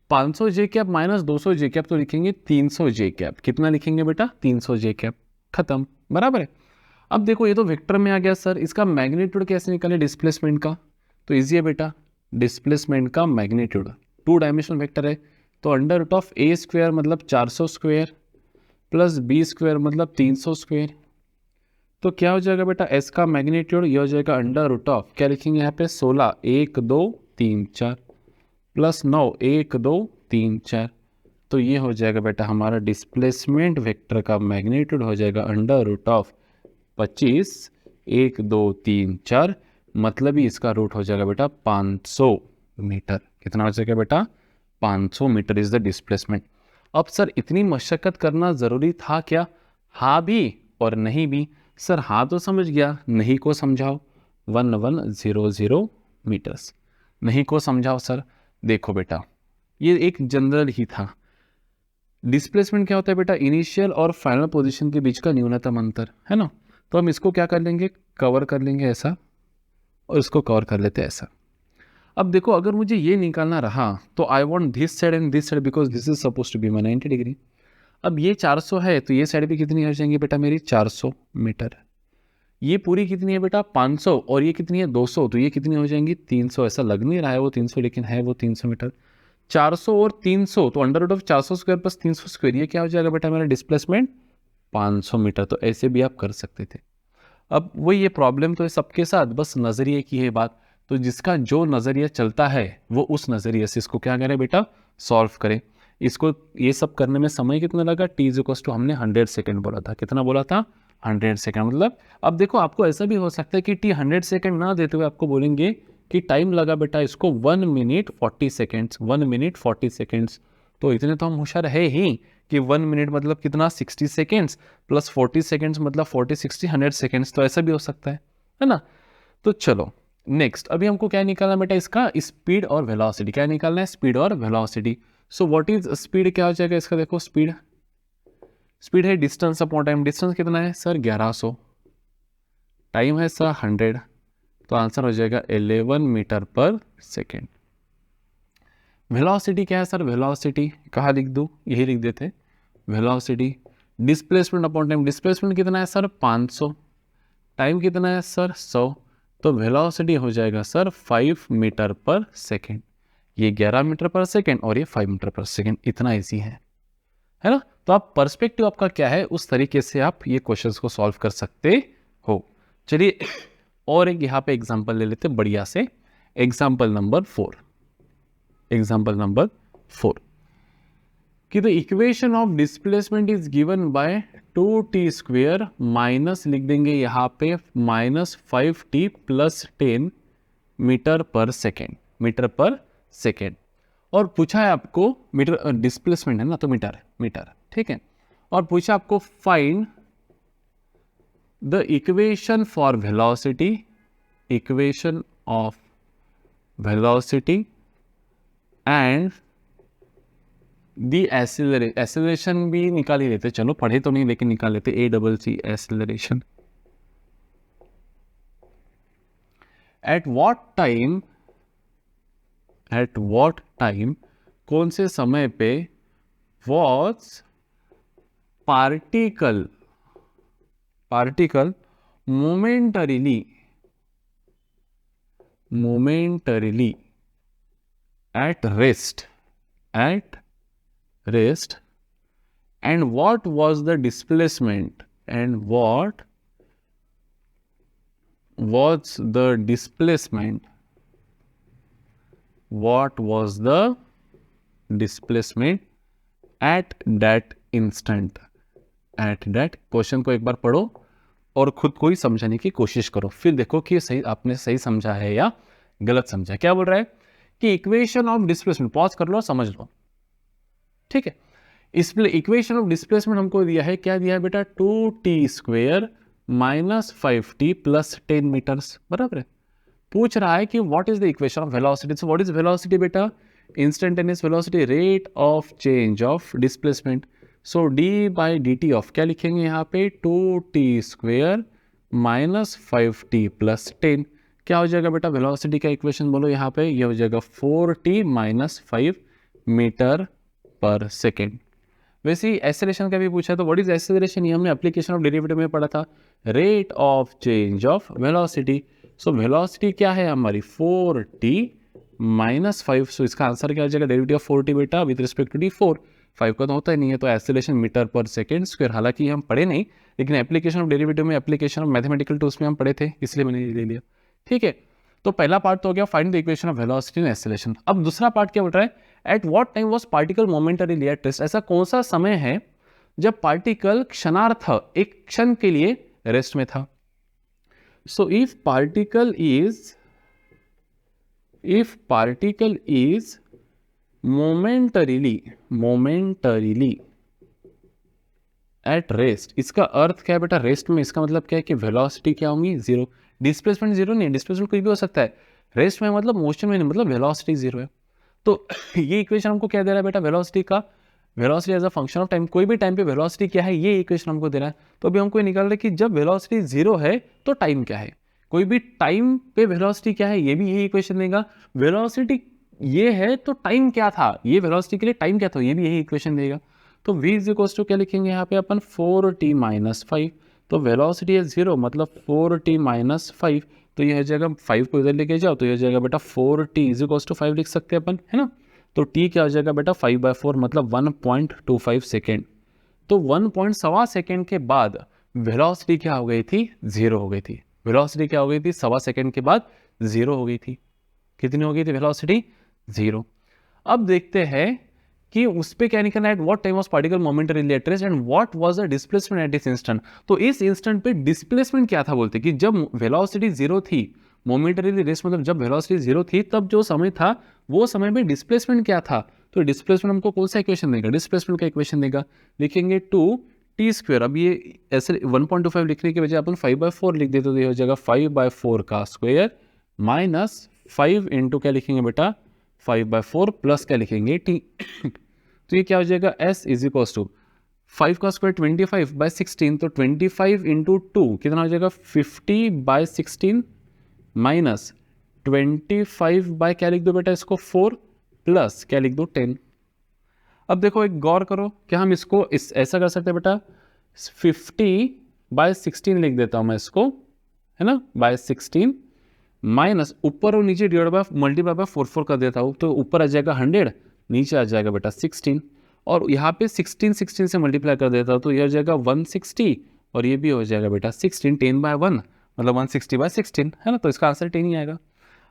500 जे कैप माइनस 200 जे कैप, तो लिखेंगे 300 जे कैप, कितना लिखेंगे बेटा 300 जे कैप, खत्म, बराबर है। अब देखो ये तो वेक्टर में आ गया सर, इसका मैग्नीट्यूड कैसे निकाले डिस्प्लेसमेंट का, तो इजी है बेटा, डिस्प्लेसमेंट का मैग्नीट्यूड 2 डायमेंशनल वेक्टर है, तो under root of A square मतलब 400 स्क्वायर प्लस बी स्क्वायर मतलब 300 स्क्वायर। तो क्या हो जाएगा बेटा, एस का मैग्नीट्यूड ये हो जाएगा अंडर रूट ऑफ, क्या लिखेंगे यहाँ पे 16 1 2 3 4 प्लस 9 1 2 3 4। तो ये हो जाएगा बेटा हमारा डिस्प्लेसमेंट वेक्टर का मैग्नीट्यूड हो जाएगा अंडर रूट ऑफ 25 1 2 3 4, मतलब ही इसका रूट हो जाएगा बेटा 500 मीटर। कितना हो जाएगा बेटा 500 मीटर इज द डिस्प्लेसमेंट। अब सर इतनी मशक्कत करना ज़रूरी था क्या, हाँ भी और नहीं भी। सर हाँ तो समझ गया, नहीं को समझाओ, 1100 मीटर्स, नहीं को समझाओ सर। देखो बेटा ये एक जनरल ही था, डिस्प्लेसमेंट क्या होता है बेटा, इनिशियल और फाइनल पोजीशन के बीच का न्यूनतम अंतर है ना। तो हम इसको क्या कर लेंगे, कवर कर लेंगे ऐसा, और इसको कवर कर लेते हैं ऐसा। अब देखो अगर मुझे ये निकालना रहा तो I want this side and this side because this is suppose to be my 90 degree. अब ये 400 है तो ये साइड भी कितनी हो जाएंगी बेटा मेरी 400 मीटर। ये पूरी कितनी है बेटा 500, और ये कितनी है 200, तो ये कितनी हो जाएंगी 300। ऐसा लग नहीं रहा है वो 300, लेकिन है वो 300 मीटर। 400 और 300 तो under root of 400 square plus 300 square, ये क्या हो जाएगा बेटा मेरा डिस्प्लेसमेंट 500 मीटर। तो ऐसे भी आप कर सकते थे। अब वही ये प्रॉब्लम तो है सबके साथ, बस नज़रिए की है बात। तो जिसका जो नज़रिया चलता है वो उस नज़रिए से इसको क्या करें बेटा, सॉल्व करें। इसको ये सब करने में समय कितना लगा, टी इज इक्वल टू हमने 100 सेकेंड बोला था, कितना बोला था 100 सेकेंड। मतलब अब देखो आपको ऐसा भी हो सकता है कि टी 100 सेकेंड ना देते हुए आपको बोलेंगे कि टाइम लगा बेटा इसको 1 मिनट 40 सेकेंड्स, 1 मिनट 40 सेकेंड्स। तो इतने तो हम होशियार है ही कि 1 मिनट मतलब कितना 60 सेकेंड्स प्लस 40 सेकेंड्स मतलब 40 60 100 सेकेंड्स, तो ऐसा भी हो सकता है ना। तो चलो नेक्स्ट, अभी हमको क्या निकालना बेटा, इसका स्पीड और वेलोसिटी। क्या निकालना है, स्पीड और velocity. So what is speed, क्या हो जाएगा इसका, देखो स्पीड, स्पीड है डिस्टेंस अपॉन टाइम। डिस्टेंस कितना है सर 1100, टाइम है सर 100, तो आंसर हो जाएगा 11 मीटर पर सेकेंड। वेलोसिटी क्या है सर, वेलोसिटी कहाँ लिख दूँ, यही लिख देते velocity. Displacement upon time, displacement कितना है सर 500, टाइम कितना है सर 100, तो वेलोसिटी हो जाएगा सर 5 मीटर पर सेकेंड। ये 11 मीटर पर सेकेंड और ये 5 मीटर पर सेकेंड, इतना ईजी है ना। तो आप पर्सपेक्टिव आपका क्या है उस तरीके से आप ये क्वेश्चंस को सॉल्व कर सकते हो। चलिए और एक यहाँ पे एग्जांपल ले लेते बढ़िया से, एग्जांपल नंबर 4। एग्जांपल नंबर 4 कि the equation of displacement is given by 2t square minus लिख देंगे यहाँ पे minus 5t plus 10 metre per second, metre per second. और पूछा है आपको मीटर, डिस्प्लेसमेंट है ना तो मीटर, मीटर ठीक है। और पूछा आपको find the equation for velocity, equation of velocity and the acceleration भी निकाल ही लेते, चलो पढ़े तो नहीं लेकिन निकाल लेते, ACC acceleration. At what time कौन से समय पे was particle momentarily at rest and what was the displacement at that instant। Question को एक बार पढ़ो और खुद को ही समझाने की कोशिश करो, फिर देखो कि सही आपने सही समझा है या गलत समझा है। क्या बोल रहा है कि इक्वेशन ऑफ डिस्प्लेसमेंट, पॉज कर लो समझ लो, ठीक है। इसलिए इक्वेशन ऑफ डिस्प्लेसमेंट हमको दिया है, क्या दिया है बेटा, 2t² - 5t + 10 मीटर्स, बराबर है। पूछ रहा है कि what is the equation of velocity. So what is velocity बेटा, instantaneous velocity, rate of change of displacement. So d/dt of क्या लिखेंगे यहाँ पे, 2t² - 5t + 10। क्या हो जाएगा बेटा, वेलोसिटी का इक्वेशन बोलो यहाँ पे, ये हो जाएगा 4t - 5 मीटर पर सेकेंड। वैसे ही एक्सेलरेशन का भी पूछा, तो व्हाट इज एक्सेलरेशन, ये हमने एप्लीकेशन ऑफ डेरिवेटिव में पढ़ा था, rate of change of velocity. So velocity क्या है हमारी, 4t - 5। सो इसका आंसर क्या हो जाएगा, डेरिवेटिव ऑफ 4t बेटा विद रिस्पेक्ट टू d4, 5 का तो होता ही नहीं है, तो acceleration metre per second square. हालांकि हम पढ़े नहीं, लेकिन एप्लीकेशन ऑफ डेरिवेटिव में, एप्लीकेशन ऑफ मैथमेटिकल टूल्स में हम पढ़े थे, इसलिए मैंने ले लिया, ठीक है। तो पहला पार्ट तो हो गया find the equation of velocity and acceleration. अब दूसरा पार्ट क्या बोल रहा है, at what time was particle momentarily at rest. ऐसा कौन सा समय है जब पार्टिकल क्षणार्थ, एक क्षण के लिए रेस्ट में था। So if particle is momentarily at rest, इसका अर्थ क्या है बेटा, रेस्ट में, इसका मतलब क्या है कि वेलोसिटी क्या होंगी, जीरो। डिस्प्लेसमेंट जीरो नहीं, डिस्प्लेसमेंट कुछ भी हो सकता है, रेस्ट में मतलब मोशन में नहीं, मतलब वेलोसिटी जीरो है। तो ये इक्वेशन हमको क्या दे रहा है बेटा, velocity as a function of time, कोई भी टाइम पे वेलोसिटी क्या है, ये इक्वेशन हमको दे रहा है। तो अभी हमको निकाल रहे कि जब वेलोसिटी जीरो है तो टाइम क्या है, कोई भी टाइम पे वेलोसिटी क्या है, ये भी यही इक्वेशन देगा। वेलोसिटी ये है तो टाइम क्या था, ये वेलोसिटी के लिए टाइम क्या था, ये भी यही इक्वेशन देगा। तो v = क्या लिखेंगे यहाँ पे अपन, 4t - 5। तो वेलोसिटी है जीरो, मतलब 4t - 5, तो ये हो जाएगा 5 को इधर लेके जाओ, तो ये हो जाएगा बेटा 4t = 5 लिख सकते हैं अपन, है ना। तो t क्या हो जाएगा बेटा, 5/4, मतलब 1.25 सेकेंड। तो 1.25 सेकेंड के बाद वेलोसिटी क्या हो गई थी, जीरो हो गई थी। वेलोसिटी क्या हो गई थी, 1.25 सेकेंड के बाद जीरो हो गई थी। कितनी हो गई थी वेलोसिटी, जीरो। अब देखते हैं कि उस पे क्या निकलना है, what time was particle momentarily at rest and what was the displacement at this instant. तो इस इंस्टेंट पे डिस्प्लेसमेंट क्या था, बोलते कि जब वेलोसिटी जीरो थी, मोमेंटरीली रेस्ट मतलब जब वेलोसिटी जीरो थी, तब जो समय था वो समय में डिस्प्लेसमेंट क्या था। तो डिस्प्लेसमेंट हमको कौन सा इक्वेशन देगा, डिस्प्लेसमेंट का इक्वेशन देगा, लिखेंगे 2t²। अब ये ऐसे 1.25 लिखने के बजाय अपन 5/4 लिख देते, तो ये हो जाएगा 5/4 का स्क्वायर माइनस 5 इंटू क्या लिखेंगे बेटा, 5/4 प्लस क्या लिखेंगे t। तो ये क्या हो जाएगा, s = 5 का स्क्वायर 25/16, तो 25 इंटू 2 कितना हो जाएगा, 50/16 माइनस 25 क्या लिख दो बेटा इसको, 4 प्लस क्या लिख दो, 10। अब देखो एक गौर करो, क्या हम इसको ऐसा कर सकते हैं बेटा, 50/16 लिख देता हूं मैं इसको, है ना, /16 माइनस ऊपर और नीचे डिवाइड बाय मल्टीप्लाई बाय 4 कर देता हूँ, तो ऊपर आ जाएगा 100, नीचे आ जाएगा बेटा 16, और यहाँ पे 16 से मल्टीप्लाई कर देता हूँ, तो ये हो जाएगा 160, और ये भी हो जाएगा बेटा 16, 10/1 मतलब 160/16, है ना। तो इसका आंसर 10 ही आएगा।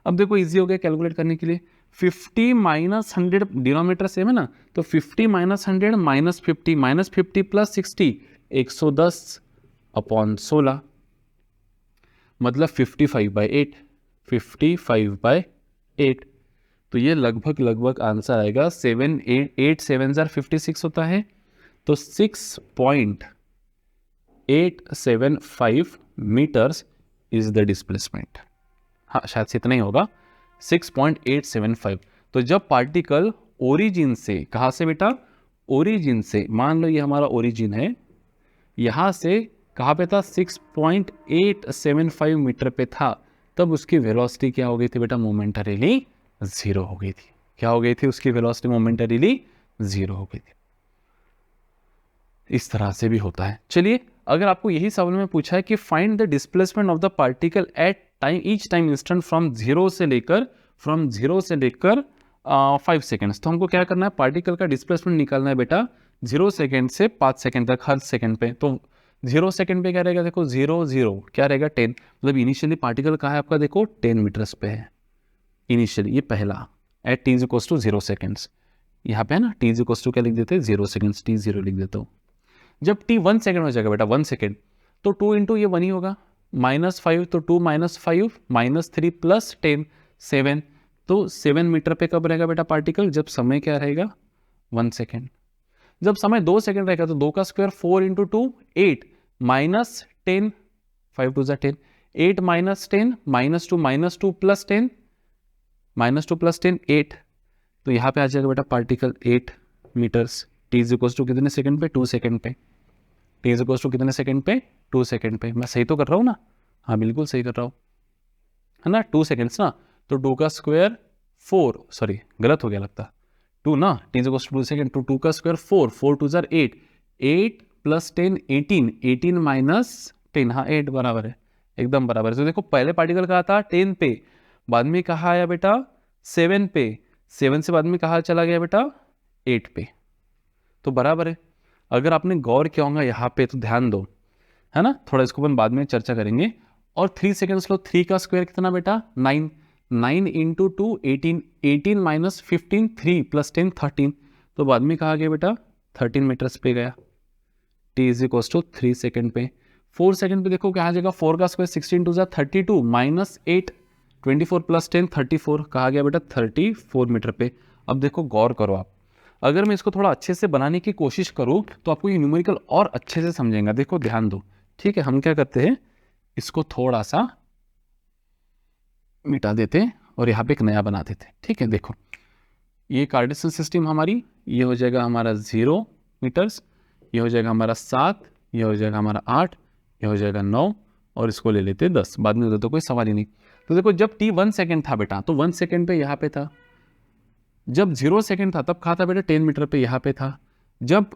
अब देखो इजी हो गया कैलकुलेट करने के लिए, 50 - 100 डिनोमिनेटर सेम है ना, तो 50 - 100 -50 -50 + 60 110/16, मतलब 55/8, 55/8। तो ये लगभग आंसर आएगा 8 7 56 होता है, तो 6.875 मीटर्स इज द डिस्प्लेसमेंट। हाँ शायद से इतना ही होगा, 6.875। तो जब पार्टिकल ओरिजिन से, कहाँ से बेटा, ओरिजिन से, मान लो ये हमारा ओरिजिन है, यहाँ से कहाँ पे था, 6.875 मीटर पे था, तब उसकी वेलोसिटी क्या हो गई थी बेटा, मोमेंटरीली जीरो हो गई थी। क्या हो गई थी, उसकी वेलोसिटी मोमेंटरीली जीरो हो गई थी। इस तरह से भी होता है। चलिए, अगर आपको यही सवाल में पूछा है कि find the displacement of the particle at time each time instant from zero से लेकर 5 सेकेंड्स, तो हमको क्या करना है, पार्टिकल का डिस्प्लेसमेंट निकालना है बेटा 0 सेकेंड से 5 सेकेंड तक, हर सेकेंड पे। तो 0 सेकेंड पे क्या रहेगा, देखो 0 0 क्या रहेगा 10, मतलब इनिशियली पार्टिकल कहाँ है आपका, देखो 10 मीटर्स पे है इनिशियली, ये पहला at t equals to 0 seconds, यहाँ पे है ना, t इक्वल्स टू क्या लिख देते हैं 0 सेकेंड्स, t 0 लिख देता हूँ। जब t 1 सेकेंड हो जाएगा बेटा, 1 सेकेंड, तो 2 इंटू ये 1 ही होगा, -5, तो 2 - 5 -3 + 10 7, तो 7 मीटर पे कब रहेगा बेटा पार्टिकल, जब समय क्या रहेगा 1 सेकेंड। जब समय 2 सेकेंड रहेगा तो 2 का स्क्वायर 4 इंटू 2 8 -10 5 2 10 8 -10 -2 -2 + 10 -2 + 10 8, तो यहाँ पे आ जाएगा बेटा particle 8 metres. t equals to कितने सेकंड पे, 2 सेकंड पे। t इक्वल्स टू कितने सेकंड पे, 2 सेकंड पे। मैं सही तो कर रहा हूँ ना, हाँ बिल्कुल सही कर रहा हूँ, है ना, 2 सेकंड्स ना, तो 2 का स्क्वायर 4, सॉरी गलत हो गया लगता, 2 ना, t इक्वल्स टू 2 सेकंड, तो 2 का स्क्वायर 4 4 2 8 8 + 10 18 18 - 10, हाँ 8 बराबर है, एकदम बराबर है। तो देखो पहले पार्टिकल कहा था 10 पे, बाद में कहा आया बेटा 7 पे, 7 से बाद में कहा चला गया बेटा 8 पे, तो बराबर है। अगर आपने गौर किया होगा यहाँ पे तो ध्यान दो, है ना, थोड़ा इसको अपन बाद में चर्चा करेंगे। और 3 सेकेंड्स लो, 3 का स्क्वायर कितना बेटा 9, 9 इंटू 2 18 18 - 15 3 + 10 13, तो बाद में कहा गया बेटा 13 मीटर्स पे गया। t इक्वल्स टू 3 सेकेंड पे। 4 सेकेंड पे देखो क्या आ जाएगा, 4 का स्क्वायर 16 2 32 -8 24 + 10 34, कहा गया बेटा 34 मीटर पे। अब देखो गौर करो आप, अगर मैं इसको थोड़ा अच्छे से बनाने की कोशिश करूं तो आपको ये न्यूमेरिकल और अच्छे से समझेंगे। देखो ध्यान दो, ठीक है, हम क्या करते हैं, इसको थोड़ा सा मिटा देते हैं और यहाँ पे एक नया बना देते हैं। ठीक है, देखो ये कार्टेशियन सिस्टम हमारी, ये हो जाएगा हमारा 0 मीटर्स, ये हो जाएगा हमारा 7, ये हो जाएगा हमारा 8, ये हो जाएगा 9, और इसको ले लेते हैं 10, बाद में तो कोई सवाल ही नहीं। तो देखो जब t 1 सेकेंड था बेटा तो 1 सेकेंड पे यहाँ पे था, जब 0 सेकेंड था तब कहा था बेटा 10 मीटर पे यहाँ पे था, जब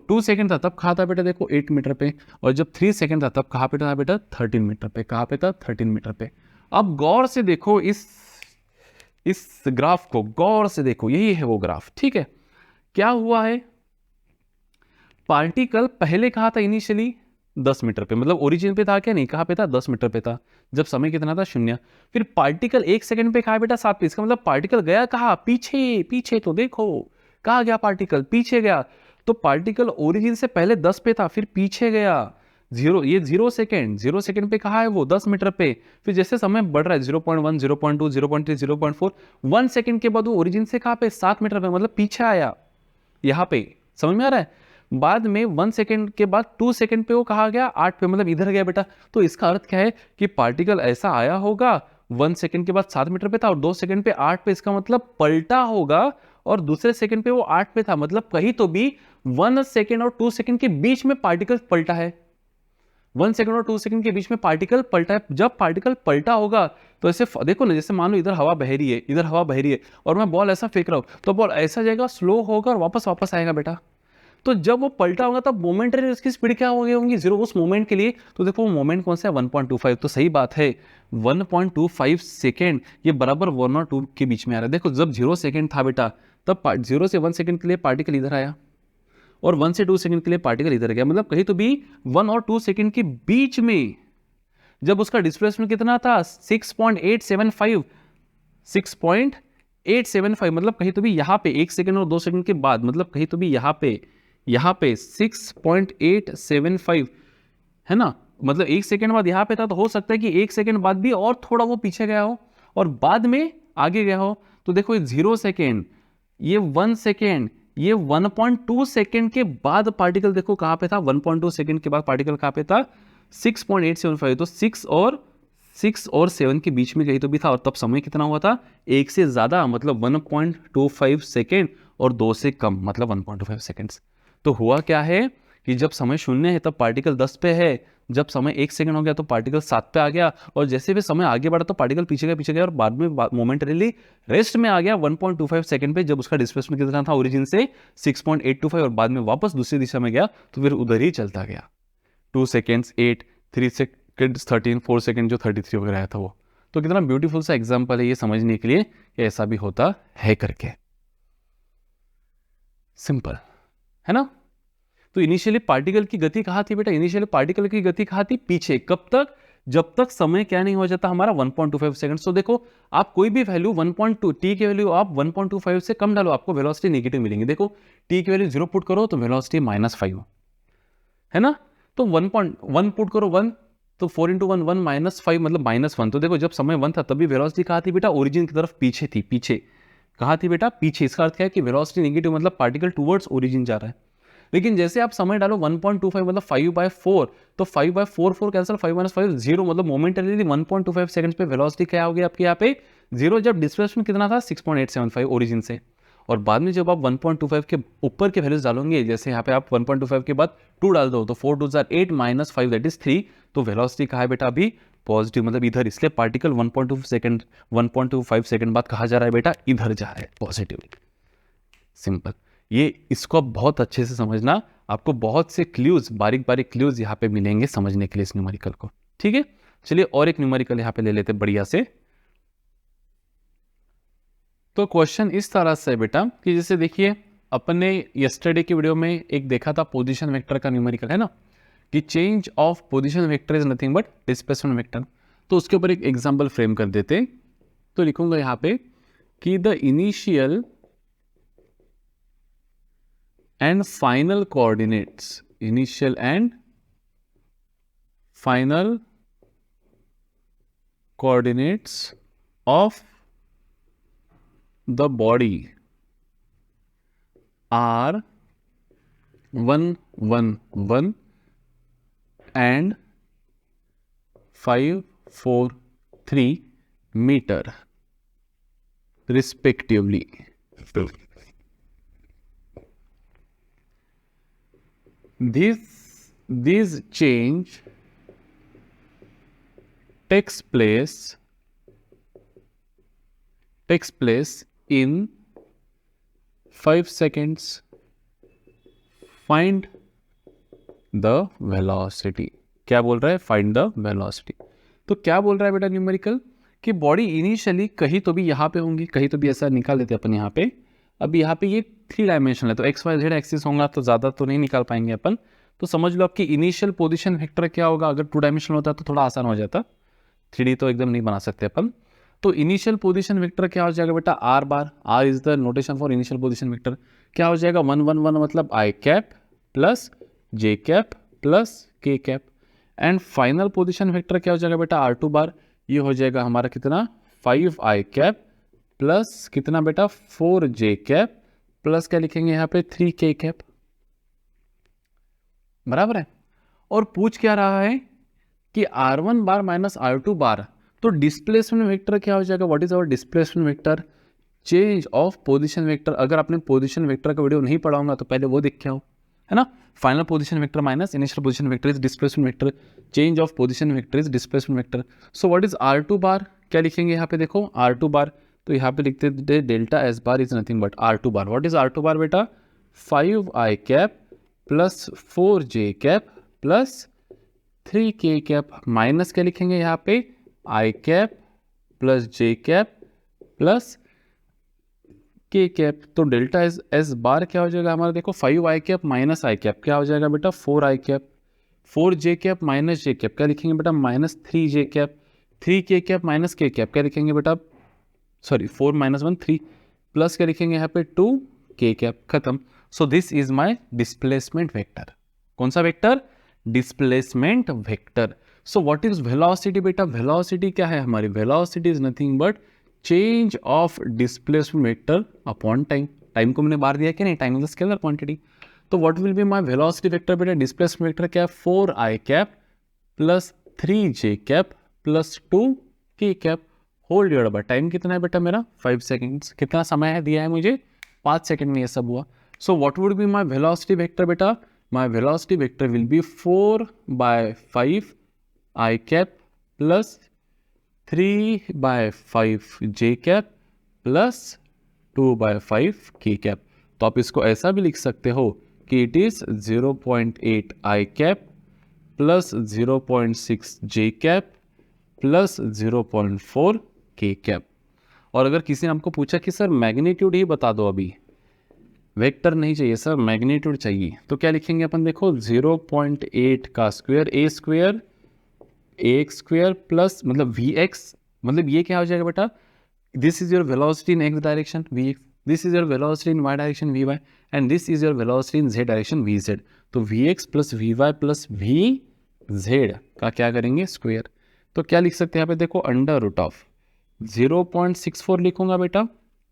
2 सेकेंड था तब कहा था बेटा देखो 8 मीटर पे, और जब 3 सेकेंड था तब कहाँ पे था बेटा 13 मीटर पे, कहाँ पे था 13 मीटर पे। अब गौर से देखो इस ग्राफ को, गौर से देखो, यही है वो ग्राफ। ठीक है, क्या हुआ है, पार्टिकल पहले कहा था इनिशियली 10 मीटर पे, मतलब ओरिजिन पे था क्या, नहीं कहाँ पे था 10 मीटर पे था, जब समय कितना था 0। फिर पार्टिकल 1 सेकंड पे कहा बेटा 7 पे, इसका मतलब पार्टिकल गया कहाँ, पीछे। पीछे तो देखो कहाँ गया पार्टिकल, पीछे गया। तो पार्टिकल ओरिजिन से पहले 10 पे था, फिर पीछे गया 0, ये 0 सेकंड पे कहा है वो 10 मीटर पे। फिर जैसे समय बढ़ रहा है 0.1 0.2 0.3 0.4, 1 सेकंड के बाद वो ओरिजिन से कहाँ पे 7 मीटर पे, मतलब पीछे आया यहाँ पे, समझ में आ रहा है। बाद में 1 सेकंड के बाद 2 सेकंड पे वो कहा गया 8 पे, मतलब इधर गया बेटा। तो इसका अर्थ क्या है कि पार्टिकल ऐसा आया होगा 1 सेकंड के बाद 7 मीटर पे था और 2 सेकंड पे 8 पे, इसका मतलब पलटा होगा और दूसरे सेकंड पे वो 8 पे था, मतलब कहीं तो भी 1 सेकंड और 2 सेकंड के बीच में पार्टिकल पलटा है। 1 सेकंड और 2 सेकंड के बीच में पार्टिकल पलटा है। जब पार्टिकल पलटा होगा तो ऐसे देखो ना, जैसे मान लो इधर हवा बह रही है, इधर हवा बह रही है, और मैं बॉल ऐसा फेंक रहा हूं, तो बॉल ऐसा जाएगा, स्लो होगा और वापस आएगा बेटा। तो जब वो पलटा होगा तब मोमेंटरी उसकी स्पीड क्या हो गई होंगी 0 उस मोमेंट के लिए। तो देखो वो मोमेंट कौन सा है 1.25, तो सही बात है 1.25 सेकेंड, ये बराबर 1 और 2 के बीच में आ रहा है। देखो जब 0 सेकेंड था बेटा तब 0 से 1 सेकेंड के लिए पार्टिकल इधर आया और 1 से 2 सेकेंड के लिए पार्टिकल इधर गया, मतलब कहीं तो भी 1 और 2 सेकेंड के बीच में जब उसका डिस्प्लेसमेंट कितना था 6.875, 6.875, मतलब कहीं तो भी यहाँ पे 1 सेकेंड और 2 सेकेंड के बाद, मतलब कहीं तो भी यहाँ पे 6.875 है ना, मतलब 1 सेकेंड बाद यहाँ पे था, तो हो सकता है कि 1 सेकेंड बाद भी और थोड़ा वो पीछे गया हो और बाद में आगे गया हो। तो देखो ये 0 सेकेंड, ये 1 सेकेंड, ये 1.2 सेकेंड के बाद पार्टिकल देखो कहाँ पे था, 1.2 सेकेंड के बाद पार्टिकल कहाँ पे था 6.875, तो 6 और 6 और 7 के बीच में कहीं तो भी था, और तब समय कितना हुआ था, 1 से ज़्यादा मतलब 1.25 सेकेंड, और 2 से कम मतलब 1.25 सेकेंड्स। तो हुआ क्या है कि जब समय 0 है तब पार्टिकल 10 पे है, जब समय 1 सेकंड हो गया तो पार्टिकल 7 पे आ गया, और जैसे भी समय आगे बढ़ा तो पार्टिकल पीछे गया और बाद में मोमेंटरीली रेस्ट में आ गया 1.25 सेकंड पे, जब उसका डिस्प्लेसमेंट कितना था ओरिजिन से 6.825, और बाद में वापस दूसरी दिशा में गया तो फिर उधर ही चलता गया। 2 सेकेंड्स 8, 3 सेकेंड्स 13, 4 सेकेंड जो 33 वगैरह आया था वो। तो कितना ब्यूटीफुल सा एग्जाम्पल है ये समझने के लिए कि ऐसा भी होता है करके। सिंपल है ना। तो इनिशियली पार्टिकल की गति कहाँ थी बेटा, इनिशियली पार्टिकल की गति कहाँ थी, पीछे। कब तक, जब तक समय क्या नहीं हो जाता हमारा 1.25 सेकंड। तो देखो आप कोई भी वैल्यू 1.2 टी की वैल्यू आप 1.25 से कम डालो, आपको वेलोसिटी नेगेटिव मिलेंगी। देखो टी की वैल्यू 0 पुट करो तो वेलोसिटी -5 है ना, तो 1.1 पुट करो 1, तो 4 × 1 1 -5 मतलब -1। तो देखो जब समय 1 था तभी वेलोसिटी कहाँ थी बेटा, ओरिजिन की तरफ पीछे थी। पीछे कहाँ थी बेटा, पीछे। इसका अर्थ क्या है कि वेलोसिटी नेगेटिव मतलब पार्टिकल टुवर्ड्स ओरिजिन जा रहा है। लेकिन जैसे आप समय डालो 1.25 मतलब 5/4, तो 5/4 4 कैंसिल, 5 - 5 0 मतलब मोमेंटरीली 1.25 सेकंड्स पे वेलोसिटी क्या हो गया आपके यहाँ पे 0, जब डिस्प्लेसमेंट कितना था 6.875 ओरिजिन से। और बाद में जब आप 1.25 के ऊपर के वैल्यूज डालोगे, जैसे यहाँ पे आप 1.25 के बाद 2 डाल दो तो 4 2 8 -5 दैट इज 3, तो वेलोसिटी कहाँ है बेटा अभी पॉजिटिव मतलब इधर। इसलिए पार्टिकल 1.25 सेकंड बाद कहाँ जा रहा है बेटा, इधर जा रहा है पॉजिटिव। सिंपल। ये इसको बहुत अच्छे से समझना, आपको बहुत से क्लूज, बारीक बारीक क्लूज यहाँ पे मिलेंगे समझने के लिए इस न्यूमेरिकल को। ठीक है, चलिए और एक न्यूमेरिकल यहाँ पे ले लेते बढ़िया से। तो क्वेश्चन इस तरह से है बेटा कि जैसे देखिए अपने यस्टरडे की वीडियो में एक देखा था पोजीशन वेक्टर का न्यूमेरिकल है ना, कि change of position vector is nothing but displacement vector. तो उसके ऊपर एक एग्जांपल फ्रेम कर देते। तो लिखूंगा यहाँ पे कि the initial and final coordinates, initial and final coordinates of the body are 1 1 1 and 5 4 3 meter respectively. This change takes place in 5 seconds. Find the velocity. क्या बोल रहा है, फाइंड द वेलोसिटी। तो क्या बोल रहा है बेटा न्यूमेरिकल कि बॉडी इनिशियली कहीं तो भी यहाँ पे होंगी, कहीं तो भी ऐसा निकाल देते अपन यहाँ पे। अब यहाँ पे ये 3 डायमेंशनल है तो एक्स वाई जेड एक्सिस होगा तो ज़्यादा तो नहीं निकाल पाएंगे अपन। तो समझ लो आपकी इनिशियल पोजीशन वेक्टर क्या होगा, अगर 2 डायमेंशनल होता तो थोड़ा आसान हो जाता, 3D तो एकदम नहीं बना सकते अपन। तो इनिशियल पोजीशन वेक्टर क्या हो जाएगा बेटा, R bar. R is the notation for initial position vector. क्या हो जाएगा 1 1 1 मतलब I cap plus J cap plus K cap. And final position vector क्या हो जाएगा बेटा, R2 बार। ये हो जाएगा हमारा कितना 5 आई कैप प्लस कितना बेटा 4 जे कैप प्लस क्या लिखेंगे यहाँ पे 3 के कैप। बराबर है। और पूछ क्या रहा है कि R1 बार माइनस R2 बार, तो डिस्प्लेसमेंट वेक्टर क्या हो जाएगा, what is our displacement vector, change of position vector. अगर आपने पोजीशन वेक्टर का वीडियो नहीं पढ़ा होगा तो पहले वो देख के आओ, है ना। Final position vector minus initial position vector is displacement vector, change of position vector is displacement vector. So what is R2 बार, क्या लिखेंगे यहाँ पे देखो R2 बार, तो यहाँ पे लिखते हैं delta S bar is nothing but R2 bar. What is R2 बार बेटा, 5 आई कैप प्लस 4 जे कैप प्लस 3 के कैप माइनस क्या लिखेंगे यहाँ पे आई cap plus J cap plus K cap. तो डेल्टा एस बार क्या हो जाएगा हमारा देखो 5 आई कैप माइनस आई कैप क्या हो जाएगा बेटा 4 I cap, 4 J cap minus J cap क्या लिखेंगे बेटा -3 जे कैप, 3 के कैप माइनस के कैप क्या लिखेंगे बेटा, सॉरी 4 - 1 3 प्लस क्या लिखेंगे यहाँ पे 2 के कैप। खत्म। So this is my displacement vector. कौन सा vector, displacement vector. So what is velocity बेटा, वेलोसिटी क्या है हमारी, velocity is nothing but change of displacement vector upon time. Time को मैंने बार दिया कि नहीं, time is the scalar quantity. तो what will be my velocity vector बेटा, डिस्प्लेसमेंट वेक्टर क्या है 4 I cap plus 3 J cap plus 2 K cap whole divide by time कितना है बेटा मेरा 5 सेकेंड्स। कितना समय है दिया है मुझे 5 सेकेंड में ये सब हुआ। So what would be my velocity vector बेटा, my velocity vector will be 4/5 I cap plus 3/5 J cap plus 2/5 K cap. तो आप इसको ऐसा भी लिख सकते हो कि it is 0.8 I cap plus 0.6 J cap plus 0.4 के कैप। और अगर किसी ने आपको पूछा कि सर मैग्नीट्यूड ही बता दो, अभी वेक्टर नहीं चाहिए सर मैग्नीट्यूड चाहिए, तो क्या लिखेंगे अपन, देखो 0.8 का square A square X square plus मतलब वी एक्स, मतलब ये क्या हो जाएगा बेटा, this is your velocity in X direction V X, this is your velocity in Y direction V Y, and this is your velocity in Z direction V Z. तो V X plus V Y plus V Z का क्या करेंगे स्क्वायर। तो क्या लिख सकते हैं यहाँ पे, देखो अंडर रूट ऑफ 0.64 लिखूंगा बेटा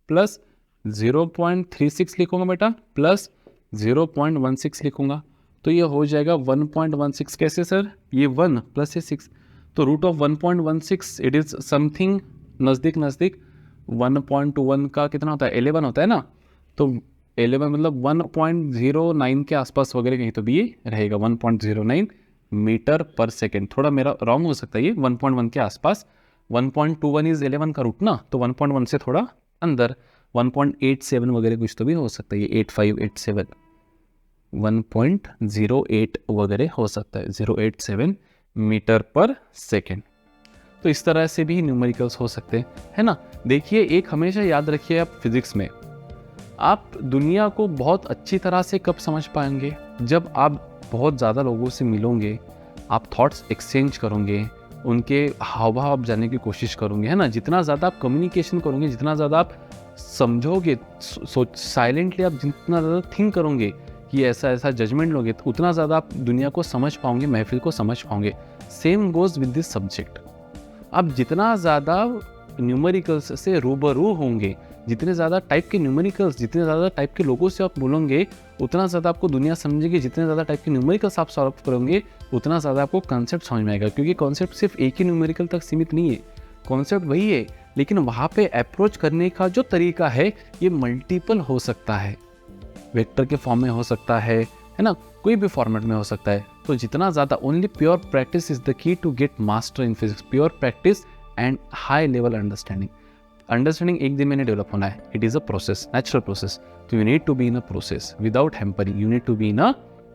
प्लस 0.36 लिखूंगा बेटा प्लस 0.16 लिखूंगा। तो ये हो जाएगा 1.16। कैसे सर, ये 1 प्लस ये 6, तो root of 1.16 it is something नज़दीक 1.21 का कितना होता है 11 होता है ना, तो 11 मतलब 1.09 के आसपास वगैरह कहीं तो भी ये रहेगा 1.09 मीटर पर सेकेंड। थोड़ा मेरा रॉन्ग हो सकता है ये 1.1 के आसपास, 1.21 इज 11 का रूट ना, तो 1.1 से थोड़ा अंदर 1.87 वगैरह कुछ तो भी हो सकता है, ये 8587 1.08 वगैरह हो सकता है 087 मीटर पर सेकेंड। तो इस तरह से भी न्यूमेरिकल्स हो सकते हैं, है ना। देखिए एक हमेशा याद रखिए आप फिजिक्स में आप दुनिया को बहुत अच्छी तरह से कब समझ पाएंगे, जब आप बहुत ज़्यादा लोगों से मिलोगे, आप थॉट्स एक्सचेंज करोगे, उनके हाव भाव आप जानने की कोशिश करोगे, है ना। जितना ज़्यादा आप कम्युनिकेशन करोगे, जितना ज़्यादा आप समझोगे, साइलेंटली आप जितना ज़्यादा थिंक करोगे कि ऐसा ऐसा जजमेंट लोगे, तो उतना ज़्यादा आप दुनिया को समझ पाओगे, महफिल को समझ पाओगे। Same goes with this subject. आप जितना ज़्यादा न्यूमेरिकल्स से रूबरू होंगे, जितने ज़्यादा टाइप के न्यूमेरिकल्स, जितने ज़्यादा टाइप के लोगों से आप बोलोगे, उतना ज़्यादा आपको दुनिया समझेगी। जितने ज़्यादा टाइप के न्यूमेरिकल्स आप सॉल्व करोगे, उतना ज़्यादा आपको कॉन्सेप्ट समझ में आएगा, क्योंकि कॉन्सेप्ट सिर्फ एक ही न्यूमेरिकल तक सीमित नहीं है। कॉन्सेप्ट वही है, लेकिन वहाँ पे अप्रोच करने का जो तरीका है ये मल्टीपल हो सकता है, वेक्टर के फॉर्म में हो सकता है ना, कोई भी फॉर्मेट में हो सकता है। तो जितना ज़्यादा, only pure practice is the key to get master in physics, pure practice and high level understanding. Understanding एक दिन में नहीं डेवलप होना है, it is a process, natural process. तो you need to be in a process without hampering, you need to be in a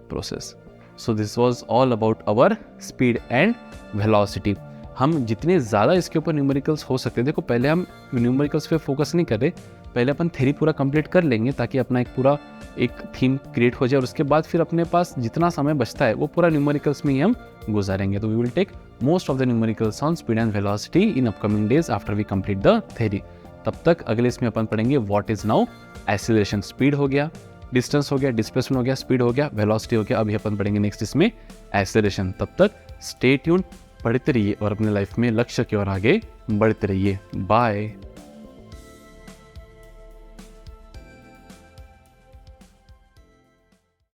process. So this was all about our speed and velocity. हम जितने ज़्यादा इसके ऊपर न्यूमेरिकल्स हो सकते हैं, देखो पहले हम न्यूमेरिकल्स पे फोकस नहीं कर रहे, पहले अपन थ्योरी पूरा कंप्लीट कर लेंगे ताकि अपना एक पूरा एक थीम क्रिएट हो जाए, और उसके बाद फिर अपने पास जितना समय बचता है वो पूरा न्यूमेरिकल्स में ही हम गुजारेंगे। तो we will take most of the numericals on speed and velocity in upcoming days after we complete the theory. तब तक अगले इसमें अपन पढ़ेंगे what is now acceleration. Speed हो गया, डिस्टेंस हो गया, डिस्प्लेसमेंट हो गया, स्पीड हो गया, वेलोसिटी हो गया, अभी अपन पढ़ेंगे नेक्स्ट इसमें एक्सीलरेशन। तब तक स्टे ट्यून्ड, पढ़ते रहिए और अपने लाइफ में लक्ष्य की ओर आगे बढ़ते रहिए। बाय।